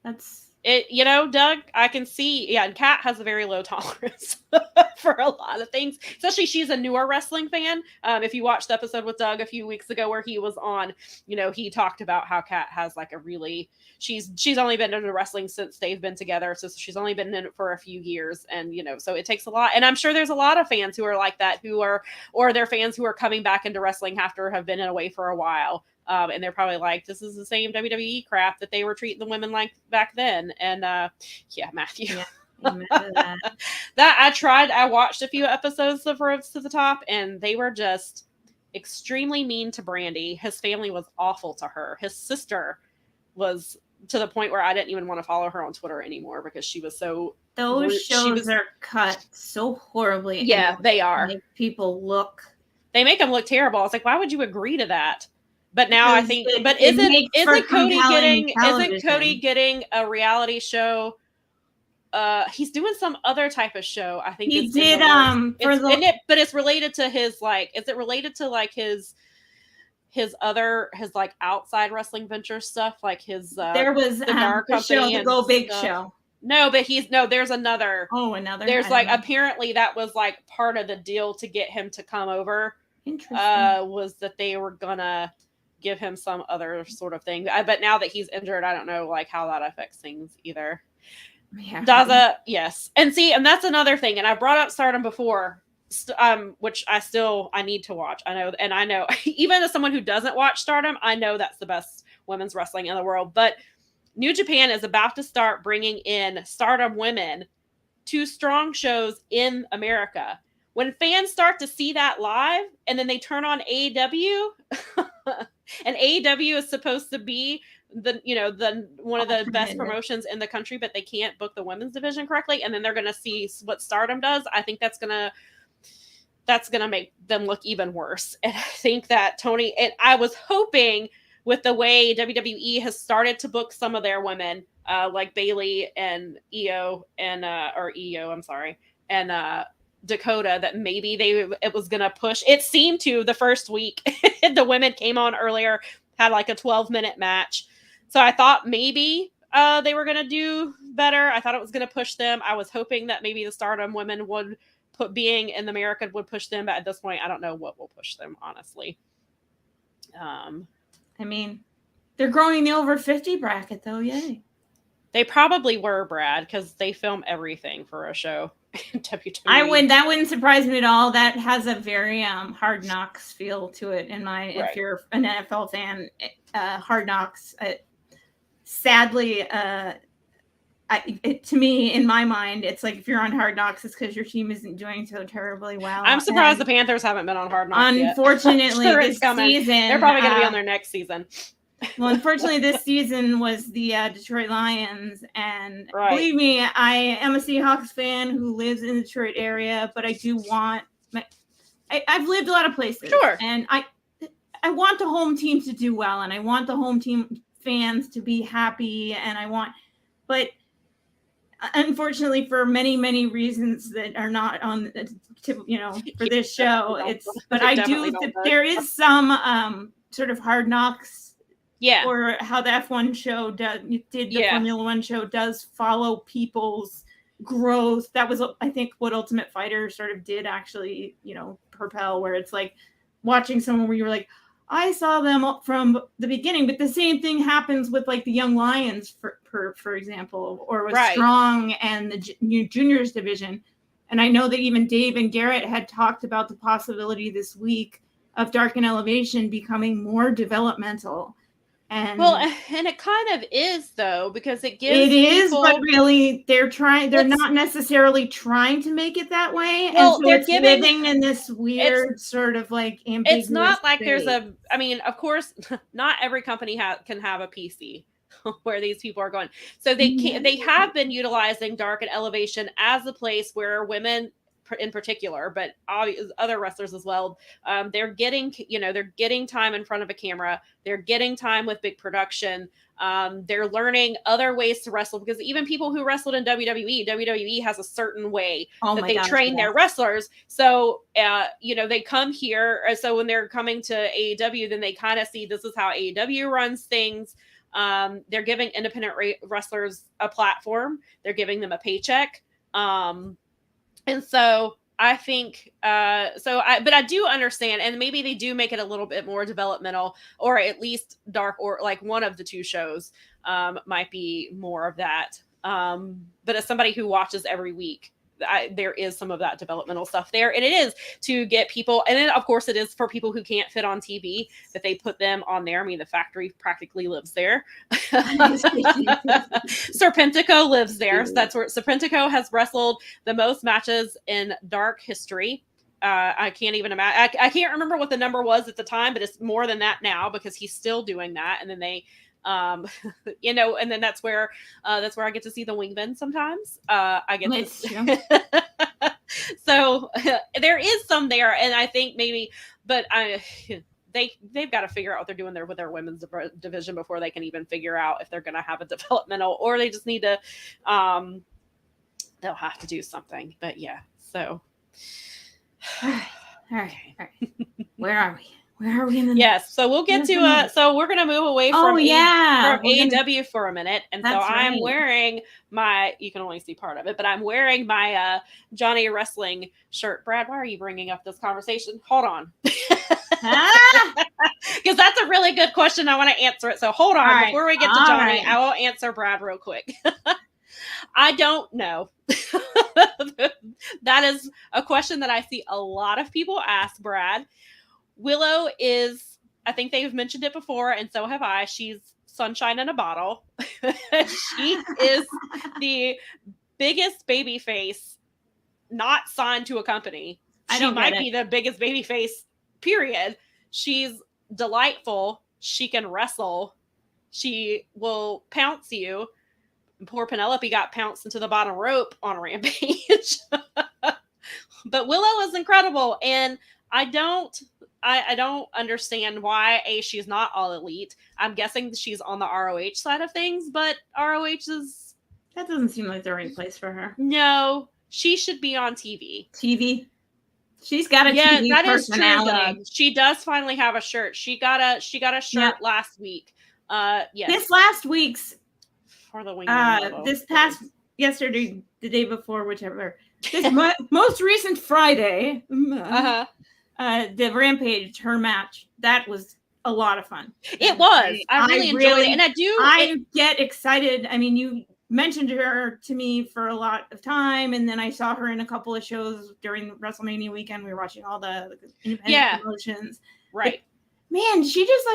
That's it. Doug, I can see. Yeah, and Kat has a very low tolerance for a lot of things. Especially, she's a newer wrestling fan. If you watched the episode with Doug a few weeks ago where he was on, he talked about how Kat has like a really. She's only been into wrestling since they've been together, so she's only been in it for a few years, and so it takes a lot. And I'm sure there's a lot of fans who are like that, or they're fans who are coming back into wrestling after have been away for a while. And they're probably like, this is the same WWE crap that they were treating the women like back then. And yeah, Matthew. Yeah, I watched a few episodes of Roads to the Top, and they were just extremely mean to Brandy. His family was awful to her. His sister was to the point where I didn't even want to follow her on Twitter anymore because she was so. Those shows are cut so horribly. Yeah, they are. Make people look. They make them look terrible. I was like, why would you agree to that? But now I think, isn't Cody getting a reality show? He's doing some other type of show. I think he did. But it's related to his is it related to like his like outside wrestling venture stuff, like his there was the Dark Company show, the Go Big Show. No, but there's another. Oh, another. There's apparently that was like part of the deal to get him to come over. Interesting. Was that they were gonna give him some other sort of thing. But now that he's injured, I don't know like how that affects things either. Yeah. Daza, yes. And that's another thing. And I brought up Stardom before, which I need to watch. I know even as someone who doesn't watch Stardom, I know that's the best women's wrestling in the world. But New Japan is about to start bringing in Stardom women to strong shows in America. When fans start to see that live and then they turn on AEW and AEW is supposed to be the one of the best promotions in the country, but they can't book the women's division correctly. And then they're going to see what Stardom does. I think that's going to make them look even worse. And I think that I was hoping with the way WWE has started to book some of their women, like Bayley and Io and Dakota, that maybe it was going to push. It seemed to the first week. The women came on earlier, had like a 12-minute match. So I thought maybe they were going to do better. I thought it was going to push them. I was hoping that maybe the Stardom women would being in America would push them, but at this point, I don't know what will push them, honestly. I mean, they're growing the over 50 bracket, though. Yay. They probably were, Brad, because they film everything for a show. WWE. That wouldn't surprise me at all. That has a very Hard Knocks feel to it. If you're an NFL fan, Hard Knocks. Sadly, to me, in my mind, it's like if you're on Hard Knocks, it's because your team isn't doing so terribly well. I'm surprised the Panthers haven't been on Hard Knocks unfortunately, yet. this season they're probably going to be on their next season. Well, unfortunately, this season was the Detroit Lions, and believe me, I am a Seahawks fan who lives in the Detroit area, but I do want I've lived a lot of places, sure, and I want the home team to do well, and I want the home team fans to be happy, but unfortunately, for many, many reasons that are not on for this show, but I do there is some sort of Hard Knocks. Yeah. Or how the F1 show the Formula One show does follow people's growth. That was, I think, what Ultimate Fighter sort of did actually, propel, where it's like watching someone where you were like, I saw them from the beginning, but the same thing happens with like the Young Lions, for example, or with Strong and the juniors division. And I know that even Dave and Garrett had talked about the possibility this week of Dark and Elevation becoming more developmental. And it kind of is, though, because it gives but really they're not necessarily trying to make it that way. Well, and so it's living in this weird sort of like ambiguous it's not like space. Of course, not every company can have a PC where these people are going. So they have been utilizing Dark and Elevation as a place where women in particular, but other wrestlers as well, they're getting time in front of a camera, they're getting time with big production, they're learning other ways to wrestle, because even people who wrestled in WWE has a certain way that they train their wrestlers. So they come here, so when they're coming to AEW, then they kind of see this is how AEW runs things. They're giving independent wrestlers a platform, they're giving them a paycheck. And so I think, but I do understand, and maybe they do make it a little bit more developmental, or at least Dark, or like one of the two shows might be more of that. But as somebody who watches every week, there is some of that developmental stuff there, and it is to get people, and then of course it is for people who can't fit on TV, that they put them on there. I mean, the factory practically lives there. Serpentico lives there. So that's where Serpentico has wrestled the most matches in Dark history. I can't even imagine. I can't remember what the number was at the time, but it's more than that now, because he's still doing that. And then they and then that's where I get to see the wingmen sometimes. I get so there is some there, and I think maybe, but they've got to figure out what they're doing there with their women's division before they can even figure out if they're going to have a developmental, or they just need to they'll have to do something. But yeah, so all right. Where are we? Where are we in the Yes, so we'll get to so we're gonna move away from AEW for a minute. And so I'm wearing my, you can only see part of it, but I'm wearing my Johnny Wrestling shirt. Brad, why are you bringing up this conversation? Hold on. Because that's a really good question. I want to answer it. So hold on. Before we get to Johnny, I will answer Brad real quick. I don't know. That is a question that I see a lot of people ask Brad. Willow is, I think they've mentioned it before, and so have I, she's sunshine in a bottle. She is the biggest baby face not signed to a company. She might be the biggest baby face, period. She's delightful. She can wrestle. She will pounce you. And poor Penelope got pounced into the bottom rope on Rampage. But Willow is incredible, and I don't understand why she's not all elite. I'm guessing she's on the ROH side of things, but ROH is... That doesn't seem like the right place for her. No, she should be on TV. TV? She's got a TV that personality. Is true, Doug. She does finally have a shirt. She got a shirt last week. Yes. This last week's for the wingman this past yesterday, the day before, whichever. This most recent Friday, the Rampage, her match, that was a lot of fun. It was. I really enjoyed it, and I get excited. I mean, you mentioned her to me for a lot of time, and then I saw her in a couple of shows during WrestleMania weekend. We were watching all the independent promotions, right? But, man, she just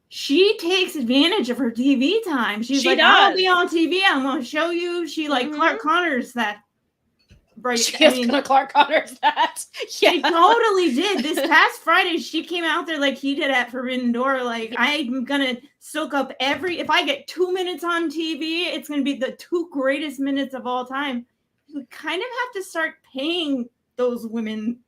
she takes advantage of her TV time. She's I'll be on TV. I'm going to show you. She Clark Connors that. Gonna Clark Connors that. Yeah. She totally did. This past Friday, she came out there like he did at Forbidden Door. I'm gonna soak up if I get 2 minutes on TV, it's gonna be the 2 greatest minutes of all time. You kind of have to start paying those women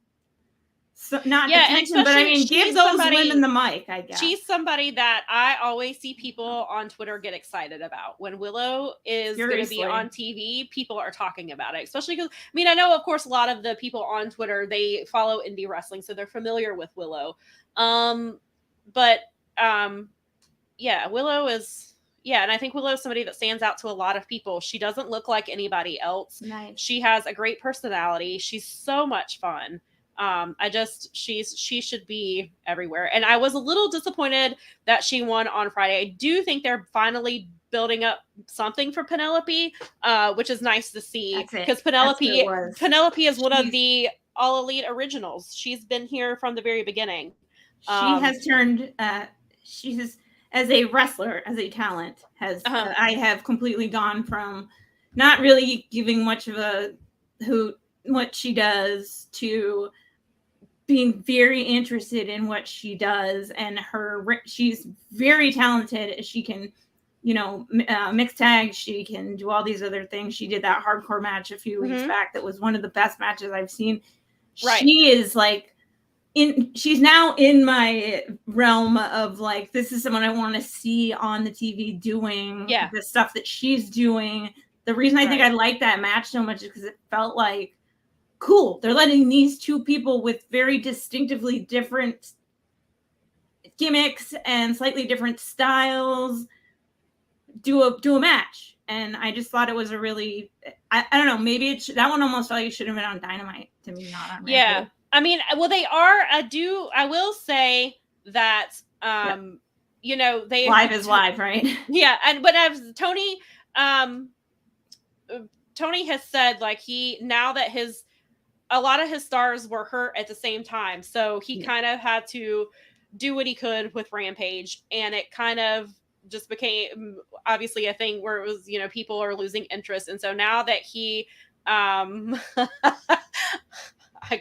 attention, but I mean, give those women the mic, I guess. She's somebody that I always see people on Twitter get excited about. When Willow is going to be on TV, people are talking about it, especially because, I mean, I know, of course, a lot of the people on Twitter, they follow indie wrestling, so they're familiar with Willow. Willow is... Yeah, and I think Willow is somebody that stands out to a lot of people. She doesn't look like anybody else. Nice. She has a great personality. She's so much fun. She should be everywhere. And I was a little disappointed that she won on Friday. I do think they're finally building up something for Penelope, which is nice to see, because Penelope is one of the All Elite originals. She's been here from the very beginning. She has turned, as a wrestler, as a talent, I have completely gone from not really giving much of a hoot what she does to being very interested in what she does, and she's very talented. She can, mix tag. She can do all these other things. She did that hardcore match a few weeks back. That was one of the best matches I've seen. Right. She is she's now in my realm of this is someone I want to see on the TV doing the stuff that she's doing. The reason I think I like that match so much is because it felt like, cool, they're letting these 2 people with very distinctively different gimmicks and slightly different styles do a match. And I just thought it was a really, I don't know, maybe that one almost felt like it should have been on Dynamite to me, not on Yeah. Rampage. I mean, well, they are. I will say that, they live is live, right? Yeah, but as Tony has said, now that a lot of his stars were hurt at the same time, so he kind of had to do what he could with Rampage, and it kind of just became obviously a thing where it was, people are losing interest, and so now that he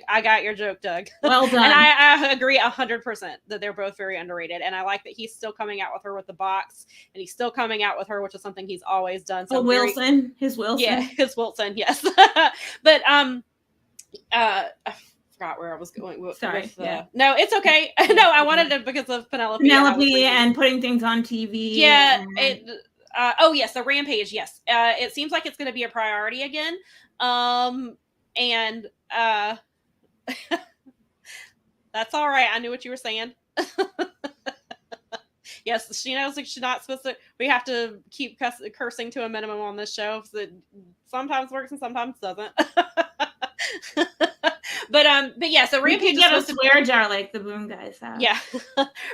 I got your joke, Doug. Well done. And I agree 100% that they're both very underrated. And I like that he's still coming out with her with the box, and he's still coming out with her, which is something he's always done. So his Wilson. Yeah, his Wilson, yes. But I forgot where I was going. Sorry. No, it's okay. No, I wanted it because of Penelope and putting things on TV. Yeah. Yes, the Rampage. Yes. It seems like it's going to be a priority again. That's all right. I knew what you were saying. Yes, she knows she's not supposed to. We have to keep cursing to a minimum on this show. So it sometimes works and sometimes doesn't. But yeah, so Rampage get a swear jar like the Boom guys have. Yeah,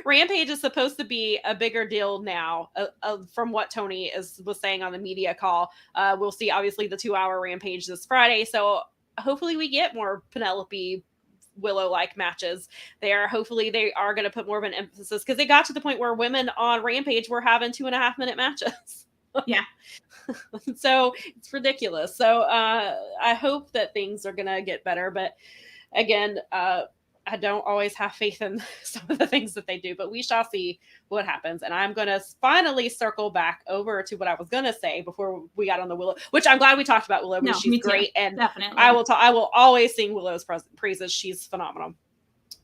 Rampage is supposed to be a bigger deal now, from what Tony was saying on the media call. We'll see, obviously, the 2-hour Rampage this Friday. So hopefully we get more Penelope Willow-like matches there. Hopefully they are going to put more of an emphasis, because they got to the point where women on Rampage were having 2.5-minute matches. Yeah. So it's ridiculous. So I hope that things are going to get better. But again, I don't always have faith in some of the things that they do, but we shall see what happens. And I'm going to finally circle back over to what I was going to say before we got on the Willow, which I'm glad we talked about Willow, because she's great. And definitely. I will always sing Willow's praises. She's phenomenal.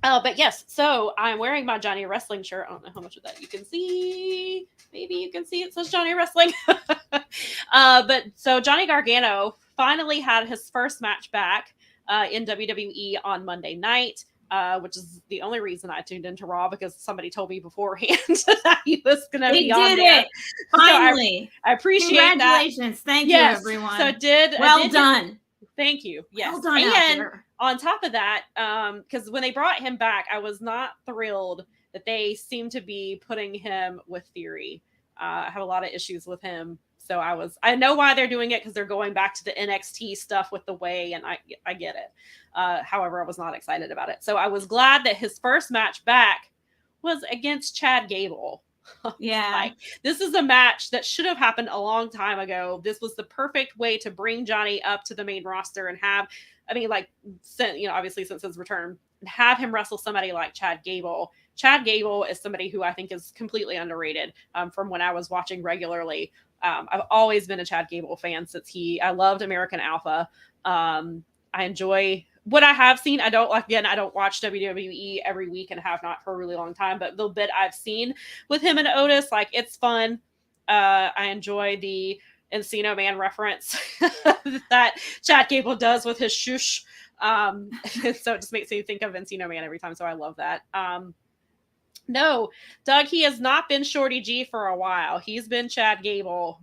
But yes, so I'm wearing my Johnny Wrestling shirt. I don't know how much of that you can see. Maybe you can see it says Johnny Wrestling. But so Johnny Gargano finally had his first match back in WWE on Monday night. which is the only reason I tuned into Raw, because somebody told me beforehand that he was going to be on there. It finally. So I appreciate that. Congratulations. Thank you, everyone. So well done. Thank you. Yes. Well done. And on top of that, because when they brought him back, I was not thrilled that they seemed to be putting him with Theory. I have a lot of issues with him. So I know why they're doing it, because they're going back to the NXT stuff with the way, and I get it. However, I was not excited about it. So I was glad that his first match back was against Chad Gable. Yeah. Like, this is a match that should have happened a long time ago. This was the perfect way to bring Johnny up to the main roster and have, obviously since his return, have him wrestle somebody like Chad Gable. Chad Gable is somebody who I think is completely underrated from when I was watching regularly. I've always been a Chad Gable fan since I loved American Alpha. I enjoy what I have seen. I don't watch WWE every week and have not for a really long time, but the bit I've seen with him and Otis, like, it's fun. I enjoy the Encino Man reference that Chad Gable does with his shush. So it just makes me think of Encino Man every time. So I love that. No, Doug, he has not been Shorty G for a while. He's been Chad Gable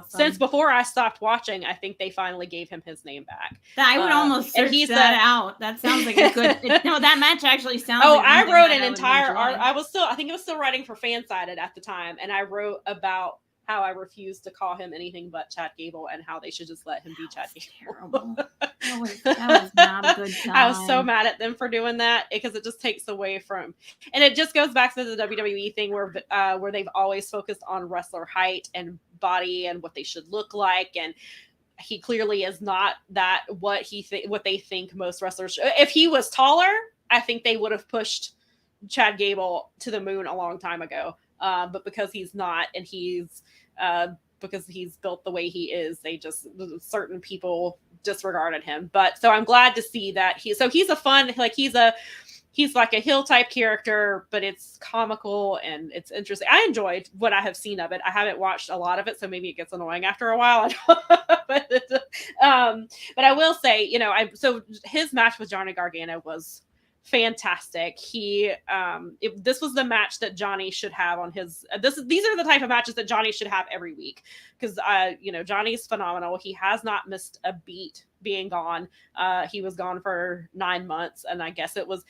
since before I stopped watching. I think they finally gave him his name back. I would almost search that out. That sounds like a good. No, that match actually sounds. Oh, I wrote an entire. I think it was still writing for Fansided at the time, and I wrote about how I refused to call him anything but Chad Gable, and how they should just let him be Chad Gable. That was not a good time. I was so mad at them for doing that, because it just takes away from, and it just goes back to the WWE thing where they've always focused on wrestler height and body and what they should look like, and he clearly is not that what they think most wrestlers should. If he was taller, I think they would have pushed Chad Gable to the moon a long time ago. But because he's not, and because he's built the way he is, certain people disregarded him. But so I'm glad to see that he's a fun, like, he's like a heel type character, but it's comical and it's interesting. I enjoyed what I have seen of it. I haven't watched a lot of it, so maybe it gets annoying after a while. but I will say, so his match with Johnny Gargano was fantastic. This was the match that Johnny should have on his. These are the type of matches that Johnny should have every week, because Johnny's phenomenal. He has not missed a beat being gone. He was gone for 9 months, and I guess it was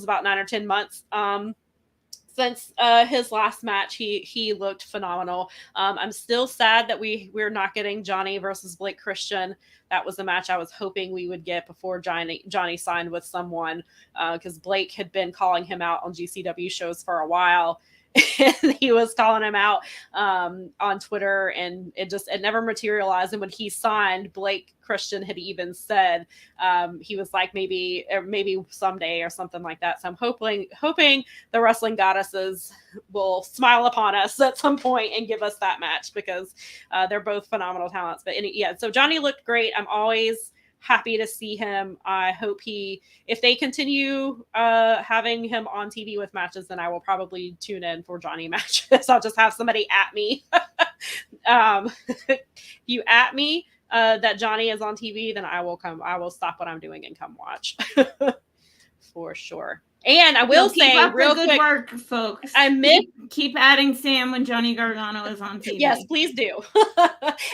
about 9 or 10 months. Since his last match, he looked phenomenal. I'm still sad that we're not getting Johnny versus Blake Christian. That was the match I was hoping we would get before Johnny signed with someone, because Blake had been calling him out on GCW shows for a while. And he was calling him out on Twitter, and it never materialized. And when he signed, Blake Christian had even said he was like, maybe someday or something like that. So I'm hoping the wrestling goddesses will smile upon us at some point and give us that match, because they're both phenomenal talents. But so Johnny looked great. I'm always happy to see him. I hope if they continue having him on TV with matches, then I will probably tune in for Johnny matches. I'll just have somebody at me. You at me that Johnny is on TV, then I will come. I will stop what I'm doing and come watch. For sure. And I will say, real quick, work, folks. Keep adding Sam when Johnny Gargano is on TV. Yes, please do.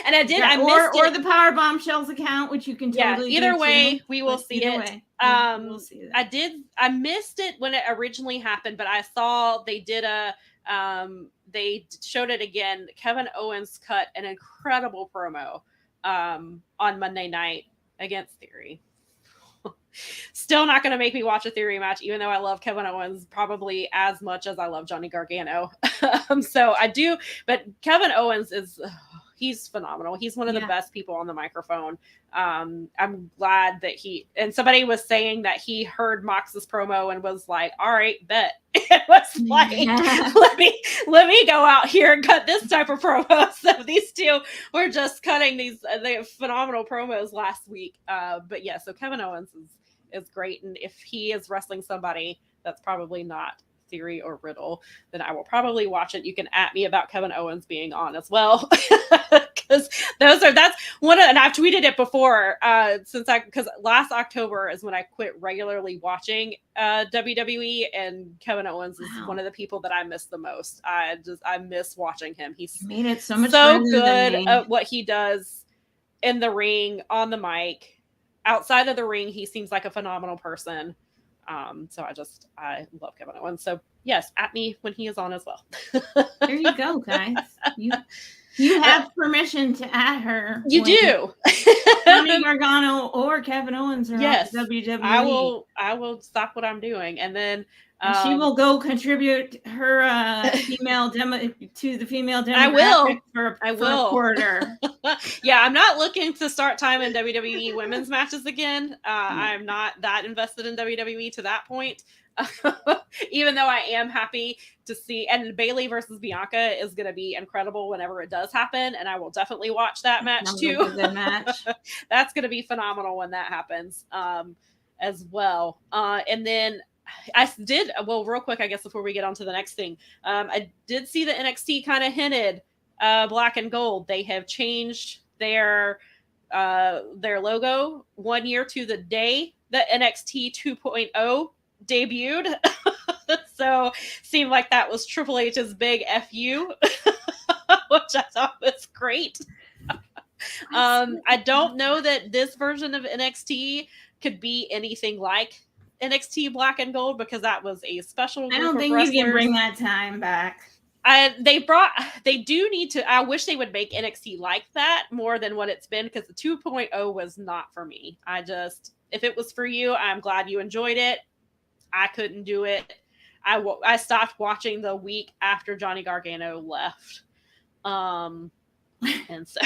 And I did. Or the Powerbombshells account, which you can totally either do way, too. we will see it. We'll see that. I missed it when it originally happened, but I saw they did they showed it again. Kevin Owens cut an incredible promo on Monday night against Theory. Still not going to make me watch a Theory match, even though I love Kevin Owens probably as much as I love Johnny Gargano. So I do, but Kevin Owens he's phenomenal. He's one of the best people on the microphone. I'm glad that somebody was saying that he heard Mox's promo and was like, all right, bet. It was like, let me go out here and cut this type of promo. So these two were just cutting they phenomenal promos last week. But yeah, so Kevin Owens is great. And if he is wrestling somebody that's probably not Theory or Riddle, then I will probably watch it. You can at me about Kevin Owens being on as well. Because that's one of, and I've tweeted it before, because last October is when I quit regularly watching WWE, and Kevin Owens is one of the people that I miss the most. I miss watching him. He's made it so much so good at what he does in the ring, on the mic, outside of the ring. He seems like a phenomenal person. So I love Kevin Owens. So yes, at me when he is on as well. There you go, guys. You have permission to at her. You do. Johnny Gargano or Kevin Owens are yes, on WWE. I will stop what I'm doing, and then she will go contribute her female demo to the female demographic. I will. For a quarter. Yeah, I'm not looking to start time in WWE women's matches again. I'm not that invested in WWE to that point. Even though I am happy to see, and Bayley versus Bianca is going to be incredible whenever it does happen, and I will definitely watch that match too. Like a good match. That's going to be phenomenal when that happens, as well. And then I did, well, real quick, I guess before we get on to the next thing, I did see the NXT kind of hinted black and gold. They have changed their logo 1 year to the day that NXT 2.0 debuted. So seemed like that was Triple H's big FU, which I thought was great. I don't know that this version of NXT could be anything like NXT Black and Gold, because that was a special group. I don't think you can bring that time back. They do need to. I wish they would make NXT like that more than what it's been, because the 2.0 was not for me. If it was for you, I'm glad you enjoyed it. I couldn't do it. I stopped watching the week after Johnny Gargano left. And so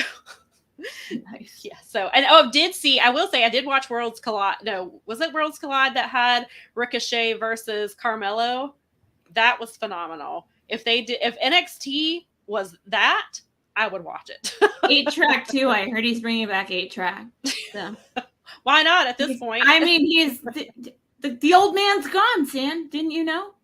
nice. Yeah. So, and I will say I did watch Worlds Collide. No, was it Worlds Collide that had Ricochet versus Carmelo? That was phenomenal. If NXT was that, I would watch it. 8-track too. I heard he's bringing back 8-track. So. Why not at this point? I mean, he's the old man's gone, Sam. Didn't you know?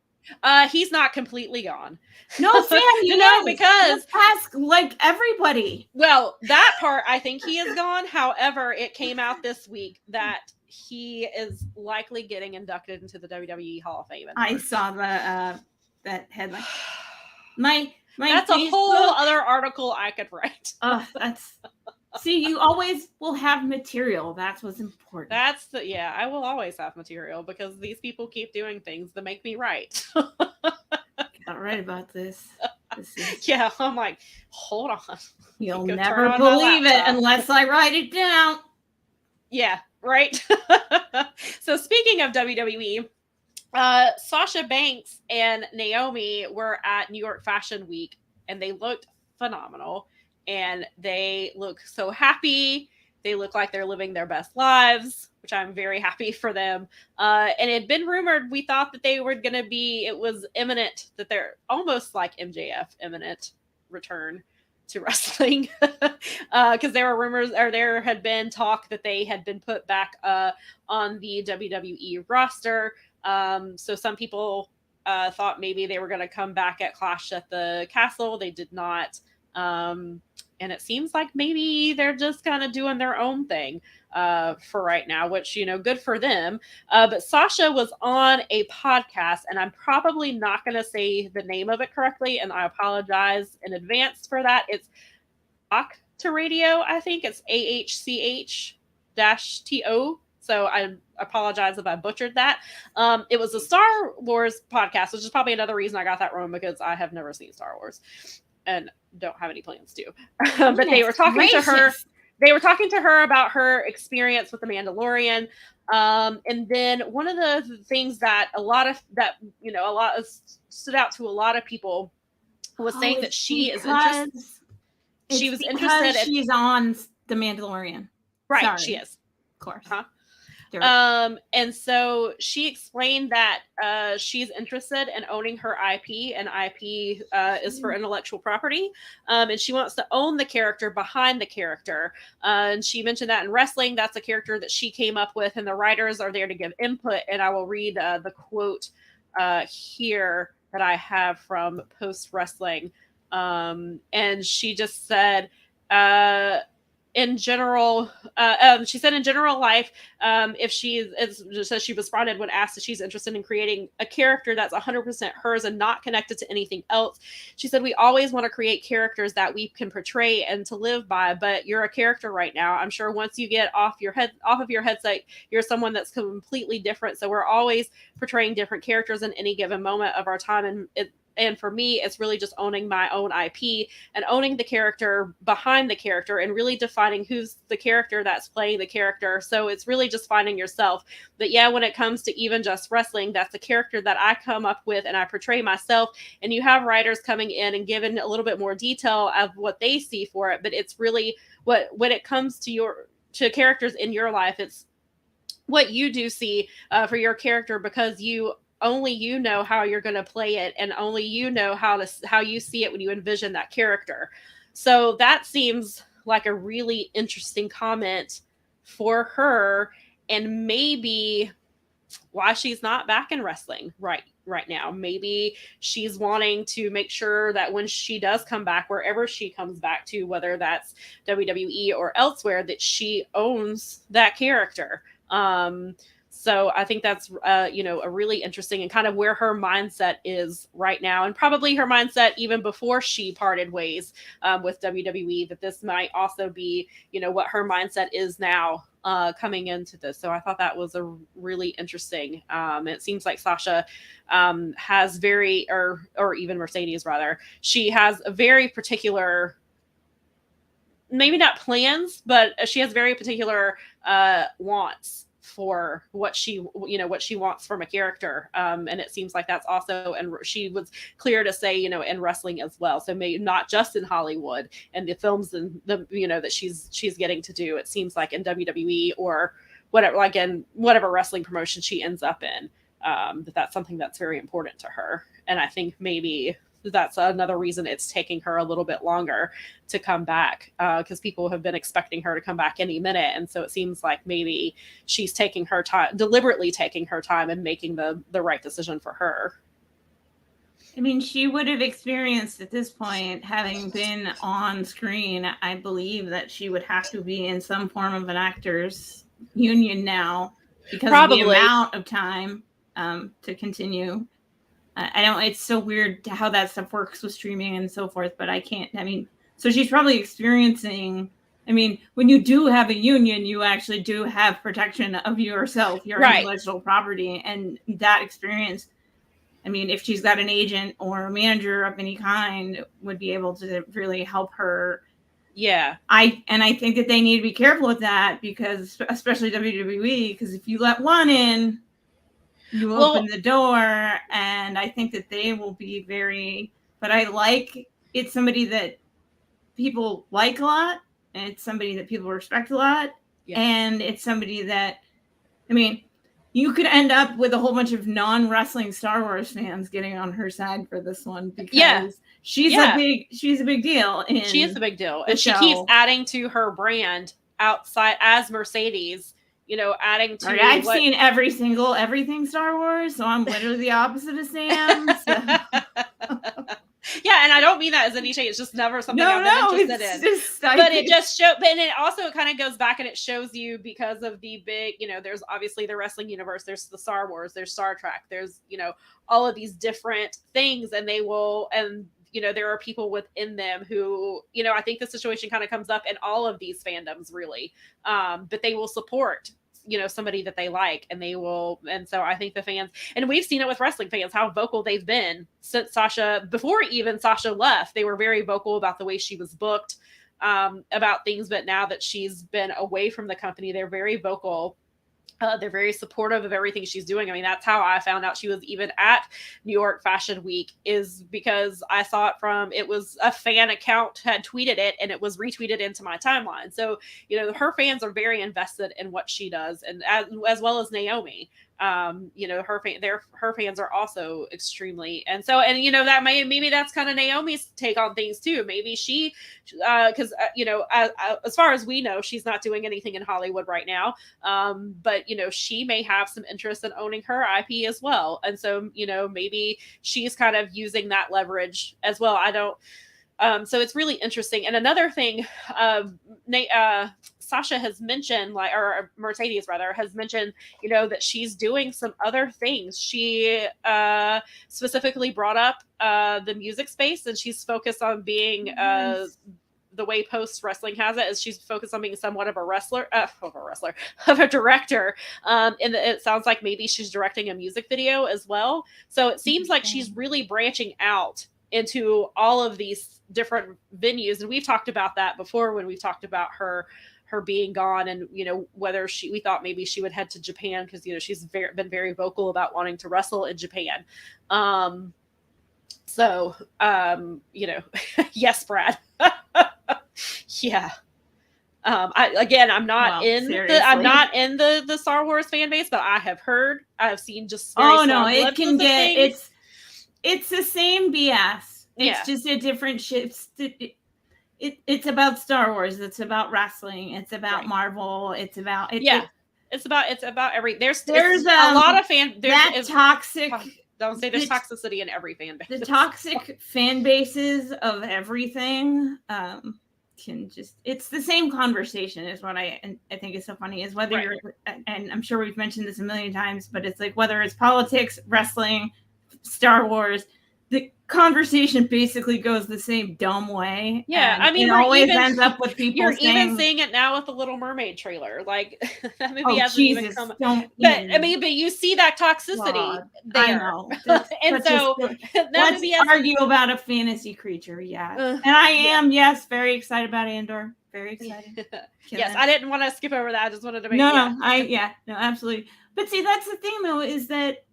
He's not completely gone. No, Sam, you know, because ask like everybody. Well, that part I think he is gone. However, it came out this week that he is likely getting inducted into the WWE Hall of Fame. I saw that headline. My that's Facebook, a whole other article I could write. See, you always will have material. That's what's important. I will always have material, because these people keep doing things that make me write. Not right about this. Yeah, I'm like, hold on. You'll never believe it unless I write it down. Yeah, right. So speaking of WWE, Sasha Banks and Naomi were at New York Fashion Week, and they looked phenomenal. And they look so happy. They look like they're living their best lives, which I'm very happy for them. And it had been rumored, we thought that they were going to be, it was imminent, that they're almost like MJF, imminent return to wrestling. Because there were rumors, or there had been talk that they had been put back on the WWE roster. So some people thought maybe they were going to come back at Clash at the Castle. They did not. And it seems like maybe they're just kind of doing their own thing for right now, which, good for them. But Sasha was on a podcast, and I'm probably not going to say the name of it correctly, and I apologize in advance for that. It's Talk to Radio, I think. It's AHCH-TO. So I apologize if I butchered that. It was a Star Wars podcast, which is probably another reason I got that wrong, because I have never seen Star Wars and don't have any plans to. But they were talking to her. They were talking to her about her experience with The Mandalorian. And then one of the things that stood out to a lot of people was saying that she is interested. She was interested. She's on The Mandalorian. Right. Sorry. She is. Of course. Uh-huh. And so she explained that she's interested in owning her IP, and IP is for intellectual property. And she wants to own the character behind the character. And she mentioned that in wrestling, that's a character that she came up with, and the writers are there to give input. And I will read the quote here that I have from Post Wrestling. And she just said, in general, she said in general life, if she says she responded when asked if she's interested in creating a character that's 100% hers and not connected to anything else. She said, we always want to create characters that we can portray and to live by, but you're a character right now. I'm sure once you get off of your headset, you're someone that's completely different. So we're always portraying different characters in any given moment of our time. And for me, it's really just owning my own IP and owning the character behind the character and really defining who's the character that's playing the character. So it's really just finding yourself. But yeah, when it comes to even just wrestling, that's a character that I come up with and I portray myself. And you have writers coming in and giving a little bit more detail of what they see for it. But it's really when it comes to characters in your life, it's what you do see for your character, because only you know how you're going to play it, and only you know how you see it when you envision that character. So that seems like a really interesting comment for her, and maybe why she's not back in wrestling right now. Maybe she's wanting to make sure that when she does come back, wherever she comes back to, whether that's WWE or elsewhere, that she owns that character. So I think that's, a really interesting and kind of where her mindset is right now, and probably her mindset even before she parted ways with WWE, that this might also be, what her mindset is now coming into this. So I thought that was a really interesting. It seems like Sasha has or even Mercedes rather, she has a very particular, maybe not plans, but she has very particular wants for what she wants from a character, and it seems like that's also, and she was clear to say, in wrestling as well. So maybe not just in Hollywood and the films and the that she's getting to do. It seems like in WWE or whatever, like in whatever wrestling promotion she ends up in, that's something that's very important to her. And I think maybe that's another reason it's taking her a little bit longer to come back, because people have been expecting her to come back any minute. And so it seems like maybe she's taking her time, deliberately taking her time, and making the right decision for her. I mean, she would have experienced at this point, having been on screen, I believe that she would have to be in some form of an actor's union now, because probably of the amount of time to continue. I don't, it's so weird how that stuff works with streaming and so forth, but so she's probably experiencing, when you do have a union, you actually do have protection of yourself, your intellectual property, and that experience, if she's got an agent or a manager of any kind, would be able to really help her. Yeah. I think that they need to be careful with that, because especially WWE, because if you let one in, you open the door, and I think that they will be but I like, it's somebody that people like a lot, and it's somebody that people respect a lot. Yeah. And it's somebody that, you could end up with a whole bunch of non-wrestling Star Wars fans getting on her side for this one, because she's a big deal. She is a big deal. And she keeps adding to her brand outside as Mercedes. Adding to. I've seen everything Star Wars, so I'm literally the opposite of Sam. So. Yeah, and I don't mean that as any shade. It's just never something I've been interested in. But it just shows, and it also kind of goes back and it shows you, because of the big, there's obviously the wrestling universe, there's the Star Wars, there's Star Trek, there's, all of these different things, and there are people within them who, I think the situation kind of comes up in all of these fandoms, really. But they will support, somebody that they like, and so I think the fans, and we've seen it with wrestling fans, how vocal they've been since before even Sasha left, they were very vocal about the way she was booked, about things. But now that she's been away from the company, they're very vocal. They're very supportive of everything she's doing. That's how I found out she was even at New York Fashion Week, is because I saw it was a fan account had tweeted it, and it was retweeted into my timeline. So, her fans are very invested in what she does, and as well as Naomi. Her fans are also extremely, and that maybe that's kind of Naomi's take on things too. Maybe she, because as far as we know, she's not doing anything in Hollywood right now. But she may have some interest in owning her IP as well, and so maybe she's kind of using that leverage as well. So it's really interesting. And another thing, Sasha has mentioned, like, or Mercedes rather, has mentioned, that she's doing some other things. She specifically brought up the music space, and she's focused on being the way Post Wrestling has it is she's focused on being somewhat of a of a director. And it sounds like maybe she's directing a music video as well. So it seems like she's really branching out into all of these different venues. And we've talked about that before when we've talked about her being gone, and whether we thought maybe she would head to Japan, because she's been very vocal about wanting to wrestle in Japan. Yes, Brad. Yeah. I'm not in the Star Wars fan base, but I have seen just it can get it's the same BS. It's just a different shift. It's about Star Wars. It's about wrestling. It's about Marvel. It's about it's about every there's a lot of fan toxic. Don't say there's toxicity in every fan base. The toxic fan bases of everything it's the same conversation is what I think is so funny, is whether you're, and I'm sure we've mentioned this a million times, but it's like whether it's politics, wrestling, Star Wars, the conversation basically goes the same dumb way. Yeah, I mean, it always ends up with people. You're even seeing it now with the Little Mermaid trailer. Like that movie hasn't even come. But you see that toxicity there. I know. And so let's argue about a fantasy creature. Yeah, and I am very excited about Andor. Very excited. Yes, I didn't want to skip over that. I just wanted to make absolutely. But see, that's the thing though, is that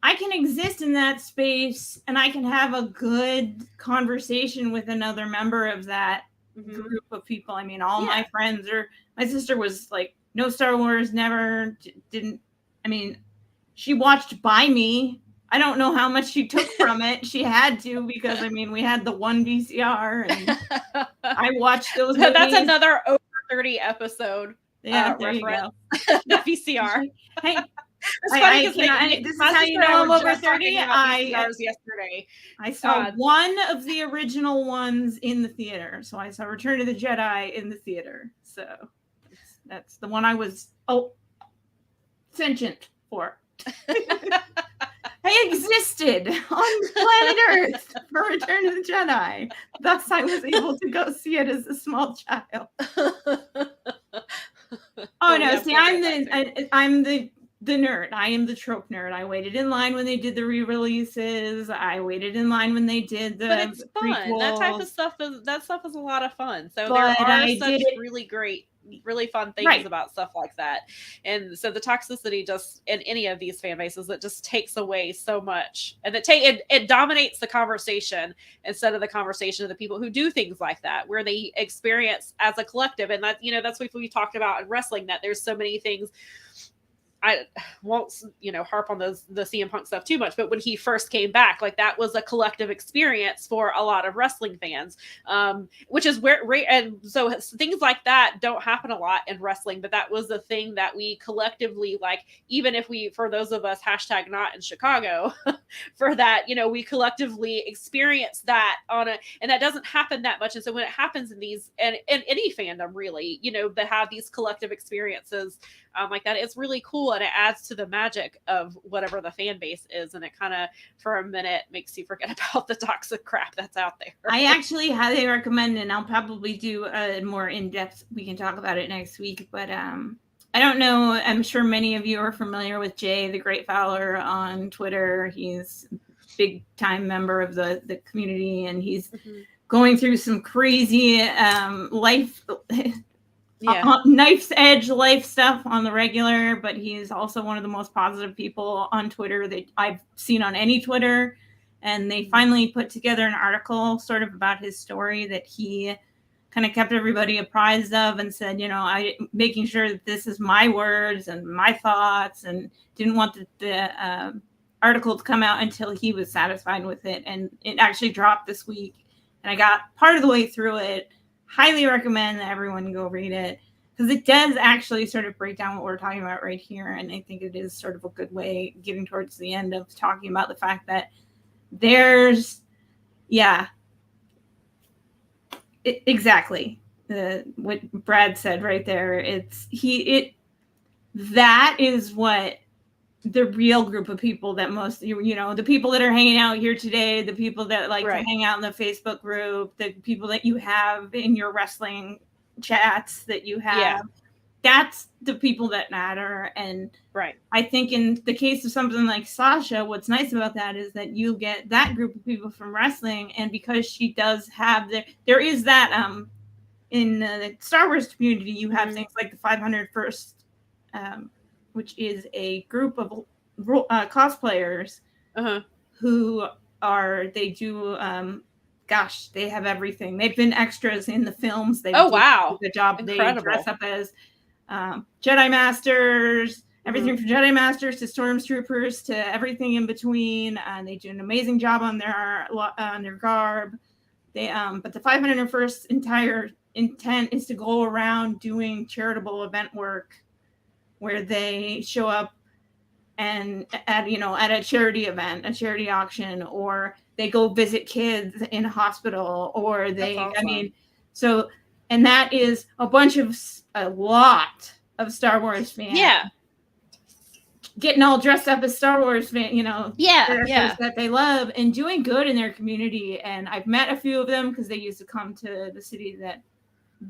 I can exist in that space and I can have a good conversation with another member of that group of people. I mean, my friends my sister was like, no Star Wars, never didn't. I mean, she watched By Me. I don't know how much she took from it. She had to, because we had the one VCR and I watched those movies. That's another over 30 episode. Yeah, there you go. The VCR. Hey. This is how you know I'm over 30. Yesterday. I saw one of the original ones in the theater. So I saw Return of the Jedi in the theater. So that's the one I was sentient for. I existed on planet Earth for Return of the Jedi. Thus I was able to go see it as a small child. I'm the nerd. I am the trope nerd. I waited in line when they did the re-releases. I waited in line when they did the But it's fun. prequels. That type of stuff is a lot of fun. So there are such really great, really fun things about stuff like that. And so the toxicity just in any of these fan bases, it just takes away so much. And it dominates the conversation instead of the conversation of the people who do things like that, where they experience as a collective. And that, that's what we talked about in wrestling, that there's so many things. I won't, harp on the CM Punk stuff too much, but when he first came back, like that was a collective experience for a lot of wrestling fans, which is and so things like that don't happen a lot in wrestling, but that was the thing that we collectively, like, even if for those of us, # not in Chicago, for that, we collectively experience that and that doesn't happen that much. And so when it happens in any fandom, really, that have these collective experiences like that, it's really cool, and it adds to the magic of whatever the fan base is, and it kind of for a minute makes you forget about the toxic crap that's out there. I actually highly recommend, and I'll probably do a more in-depth, we can talk about it next week, but I don't know, I'm sure many of you are familiar with Jay the Great Fowler on Twitter. He's a big time member of the community, and he's going through some crazy life knife's edge life stuff on the regular, but he's also one of the most positive people on Twitter that I've seen on any Twitter. And they finally put together an article sort of about his story that he kind of kept everybody apprised of, and said, I making sure that this is my words and my thoughts, and didn't want the article to come out until he was satisfied with it. And it actually dropped this week, and I got part of the way through it. Highly recommend that everyone go read it, because it does actually sort of break down what we're talking about right here. And I think it is sort of a good way, getting towards the end, of talking about the fact that there's, exactly what Brad said right there. That is what the real group of people that most, the people that are hanging out here today, the people that like to hang out in the Facebook group, the people that you have in your wrestling chats that you have, that's the people that matter. And I think in the case of something like Sasha, what's nice about that is that you get that group of people from wrestling, and because she does have there is that in the Star Wars community, you have things like the 501st, which is a group of cosplayers who they have everything. They've been extras in the films. They the job. Incredible. They dress up as Jedi Masters, everything from Jedi Masters to Stormtroopers to everything in between. And they do an amazing job on their garb. But the 501st entire intent is to go around doing charitable event work where they show up and at a charity event, a charity auction, or they go visit kids in a hospital, or they, awesome. And that is a lot of Star Wars fans. Yeah. Getting all dressed up as Star Wars fans, characters that they love and doing good in their community. And I've met a few of them because they used to come to the city that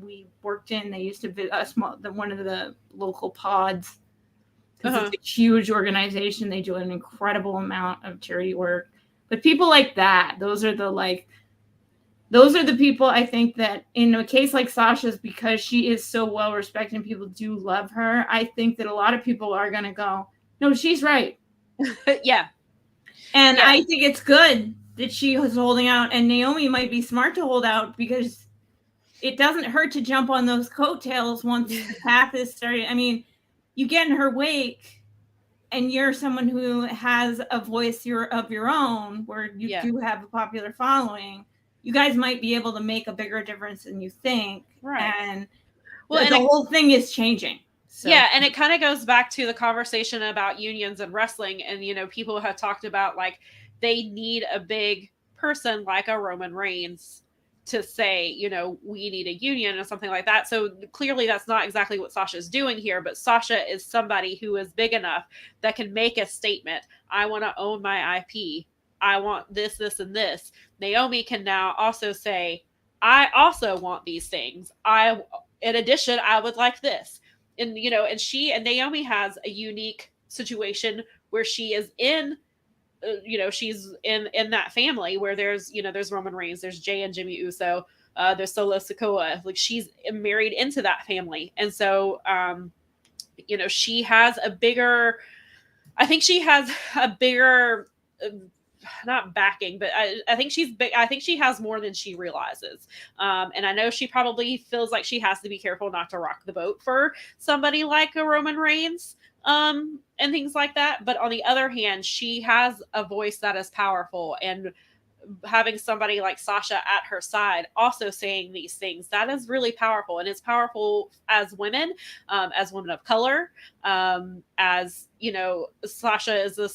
we worked in. They used to visit one of the local pods. Because it's a huge organization. They do an incredible amount of charity work. But people like that, those are the people I think that in a case like Sasha's, because she is so well respected and people do love her, I think that a lot of people are going to go, no, she's right. And I think it's good that she was holding out, and Naomi might be smart to hold out because it doesn't hurt to jump on those coattails once the path is started. I mean, you get in her wake and you're someone who has a voice of your own, where you do have a popular following, you guys might be able to make a bigger difference than you think. Right. And the whole thing is changing. So. Yeah. And it kind of goes back to the conversation about unions and wrestling. And, people have talked about like, they need a big person like a Roman Reigns to say, we need a union or something like that. So clearly that's not exactly what Sasha is doing here, but Sasha is somebody who is big enough that can make a statement. I want to own my IP. I want this, this, and this. Naomi can now also say, I also want these things. In addition, I would like this. And, and Naomi has a unique situation where she is in she's in that family where there's Roman Reigns, there's Jay and Jimmy Uso, there's Solo Sikoa. Like, she's married into that family. And so, she has a bigger, not backing, but I think she's big. I think she has more than she realizes. And I know she probably feels like she has to be careful not to rock the boat for somebody like a Roman Reigns. And things like that. But on the other hand, she has a voice that is powerful, and having somebody like Sasha at her side also saying these things, that is really powerful. And it's powerful as women of color, as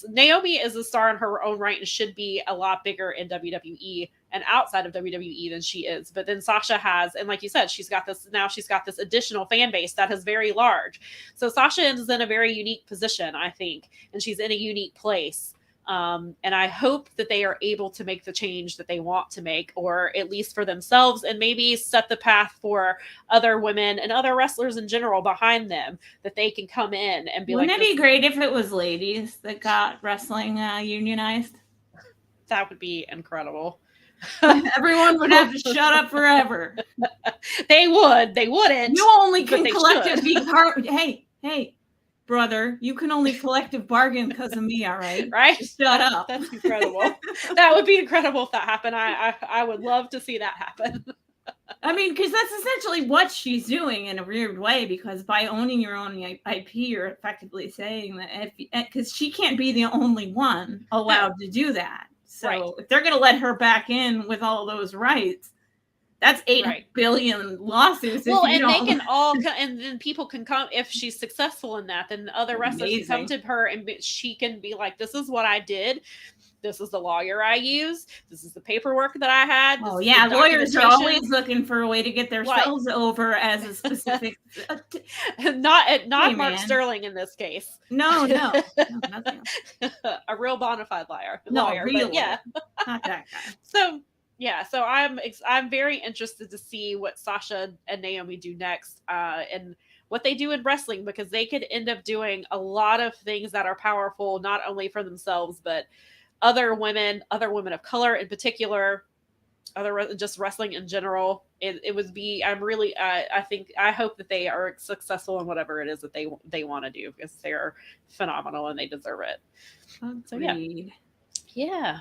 Naomi is a star in her own right and should be a lot bigger in WWE and outside of WWE than she is. But then Sasha has, and like you said, she's got this additional fan base that is very large. So Sasha is in a very unique position, I think, and she's in a unique place. And I hope that they are able to make the change that they want to make, or at least for themselves, and maybe set the path for other women and other wrestlers in general behind them, that they can come in and be Wouldn't it be great if it was ladies that got wrestling unionized? That would be incredible. Everyone would have to shut up forever. They wouldn't. You only can collectively hey, brother, you can only collective bargain because of me, all right? Right? Just shut up. That's incredible. That would be incredible if that happened. I would love to see that happen. I mean, because that's essentially what she's doing in a weird way, because by owning your own IP, you're effectively saying that because she can't be the only one allowed to do that. So if they're going to let her back in with all those rights, that's 8 billion lawsuits. Well, and they can all, and then people can come, if she's successful in that, then other wrestlers can come to her and she can be like, this is what I did. This is the lawyer I used. This is the paperwork that I had. Oh yeah, lawyers are always looking for a way to get themselves over as a specific. not Mark Sterling in this case. No, nothing else. A real bona fide lawyer. Real, yeah, not that guy. So I'm very interested to see what Sasha and Naomi do next, and what they do in wrestling, because they could end up doing a lot of things that are powerful, not only for themselves, but other women of color in particular, just wrestling in general. It would be, I hope that they are successful in whatever it is that they want to do, because they're phenomenal and they deserve it. Agreed. So yeah.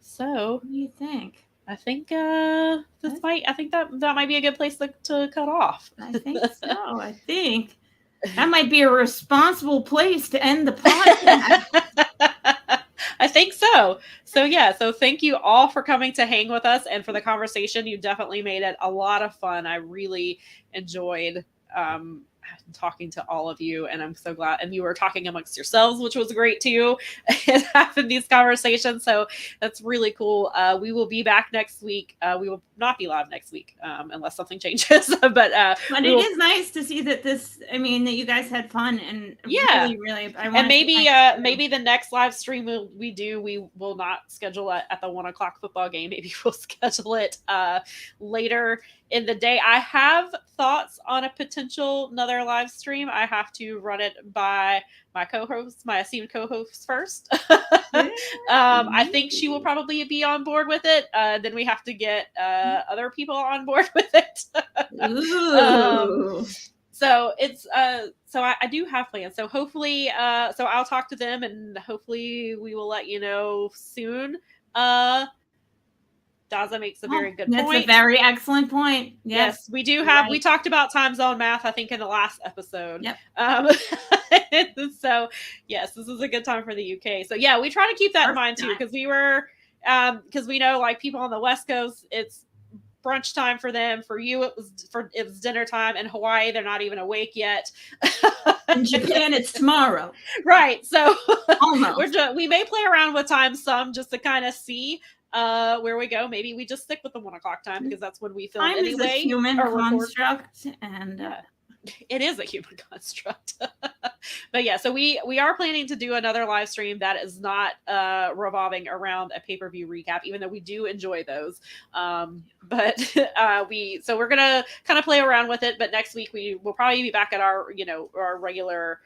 So what do you think? I think that might be a good place to cut off. I think so. I think that might be a responsible place to end the podcast. I think so. So yeah. So thank you all for coming to hang with us and for the conversation. You definitely made it a lot of fun. I really enjoyed talking to all of you, and I'm so glad. And you were talking amongst yourselves, which was great too, and having these conversations. So that's really cool. We will be back next week. We will not be live next week unless something changes. But it is nice to see that that you guys had fun, and really. Maybe the next live stream we will not schedule it at the 1:00 football game. Maybe we'll schedule it later in the day. I have thoughts on a potential another live stream. I have to run it by my esteemed co-host first. I think she will probably be on board with it. Then we have to get other people on board with it. So it's so I do have plans. So hopefully so I'll talk to them, and hopefully we will let you know soon. Daza makes a very good point. That's a very excellent point. Yes, we do have. Right. We talked about time zone math, I think, in the last episode. Yep. So yes, this is a good time for the UK. So yeah, we try to keep that in mind too, because we know, like, people on the West Coast, it's brunch time for them. For you, it was dinner time. In Hawaii, they're not even awake yet. In Japan, it's tomorrow. Right. So almost. We may play around with time some just to kind of see where we go. Maybe we just stick with the 1:00 time, because that's when we film time anyway. Is a human construct, and it is a human construct. But yeah, so we are planning to do another live stream that is not revolving around a pay-per-view recap, even though we do enjoy those. But we're gonna kind of play around with it. But next week we will probably be back at our regular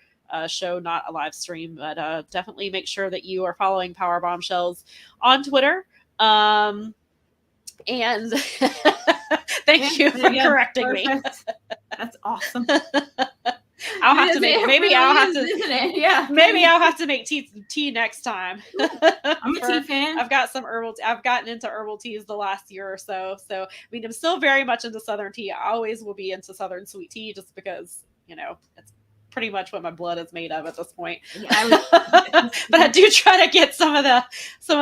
show, not a live stream. But definitely make sure that you are following Powerbombshells on Twitter. And thank you for correcting me. That's awesome. I'll have to make tea next time. I'm a tea fan. I've gotten into herbal teas the last year or so. So I'm still very much into Southern tea. I always will be into Southern sweet tea, just because it's pretty much what my blood is made of at this point. Yeah, but I do try to get some of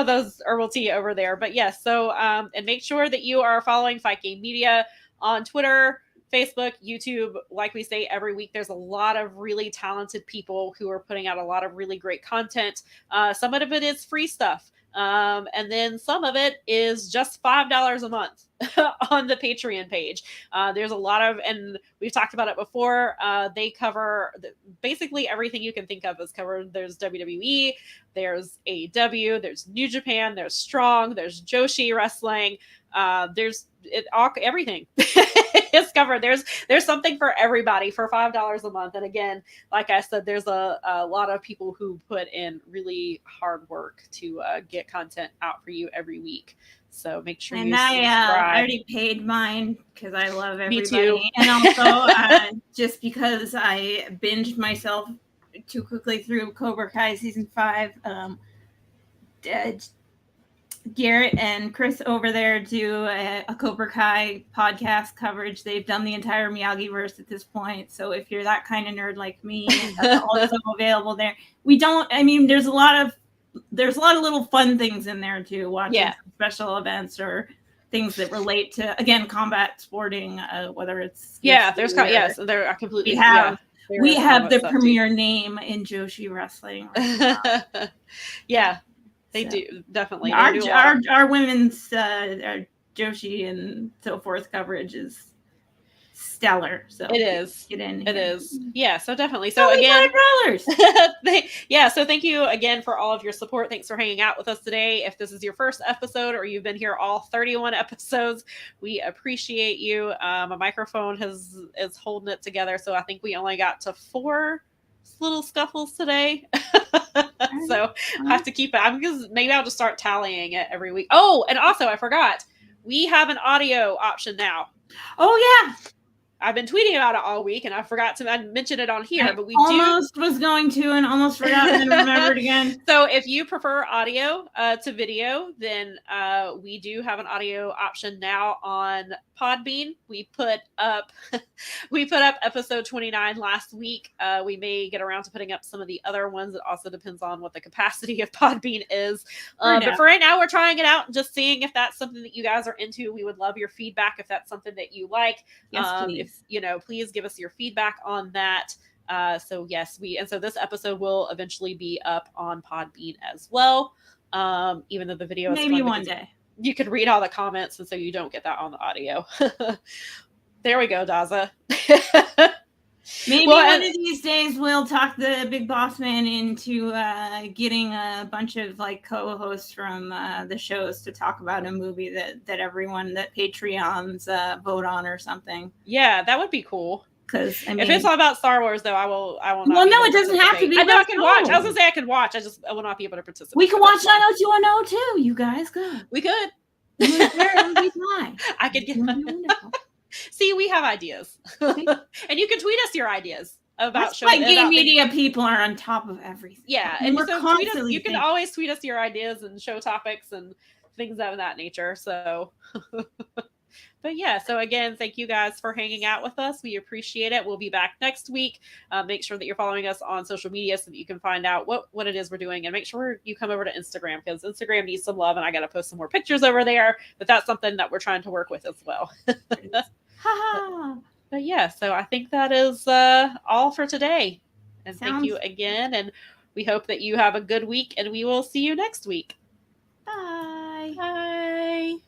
those herbal tea over there. But yes, so and make sure that you are following Fight Game Media on Twitter, Facebook, YouTube. Like we say every week, there's a lot of really talented people who are putting out a lot of really great content. Some of it is free stuff. And then some of it is just $5 a month on the Patreon page. There's a lot of, and we've talked about it before. They cover basically everything you can think of is covered. There's WWE, there's AEW, there's New Japan, there's Strong, there's Joshi Wrestling. Everything is covered. There's something for everybody for $5 a month. And again, like I said, there's a lot of people who put in really hard work to get content out for you every week. So make sure you subscribe. I already paid mine because I love everybody. Me too. And also just because I binged myself too quickly through Cobra Kai season 5. Garrett and Chris over there do a Cobra Kai podcast coverage. They've done the entire Miyagi-verse at this point. So if you're that kind of nerd like me, that's also available there. There's a lot of little fun things in there too. Watching some special events or things that relate to, again, combat sporting, whether it's they're completely. We have the premier name in Joshi Wrestling. Right now. Yeah. They do, definitely. Our, They do our women's our Joshi and so forth coverage is stellar. So it is. Get in. It here. is. Yeah, so definitely. So again, so thank you again for all of your support. Thanks for hanging out with us today. If this is your first episode or you've been here all 31 episodes, we appreciate you. My microphone is holding it together, so I think we only got to 4 little scuffles today. So I have to keep it. Maybe I'll just start tallying it every week. Oh, and also I forgot, we have an audio option now. Oh yeah. I've been tweeting about it all week, and I forgot to mention it on here. But we almost was going to, and almost forgot, and remembered again. So if you prefer audio to video, then we do have an audio option now on Podbean. We put up episode 29 last week. We may get around to putting up some of the other ones. It also depends on what the capacity of Podbean is. But for right now, we're trying it out and just seeing if that's something that you guys are into. We would love your feedback if that's something that you like. Yes, please. Please give us your feedback on that. So this episode will eventually be up on Podbean as well. Even though the video maybe is one day you could read all the comments, and so you don't get that on the audio. There we go, Daza. Maybe one of these days we'll talk the big boss man into getting a bunch of like co-hosts from the shows to talk about a movie that everyone that Patreons vote on or something. Yeah, that would be cool. Because if it's all about Star Wars, though, I will not. Well, no, it doesn't have to be. I know I can watch. I was gonna say I can watch. I will not be able to participate. We can watch 90210 too. You guys go. We could. I could get. See, we have ideas, and you can tweet us your ideas about shows. Like gay media people are on top of everything. Yeah, and so tweet us, you can always tweet us your ideas and show topics and things of that nature. So. But yeah, so again, thank you guys for hanging out with us. We appreciate it. We'll be back next week. Make sure that you're following us on social media so that you can find out what it is we're doing. And make sure you come over to Instagram, because Instagram needs some love, and I got to post some more pictures over there. But that's something that we're trying to work with as well. But yeah, so I think that is all for today. And thank you again. And we hope that you have a good week, and we will see you next week. Bye. Bye.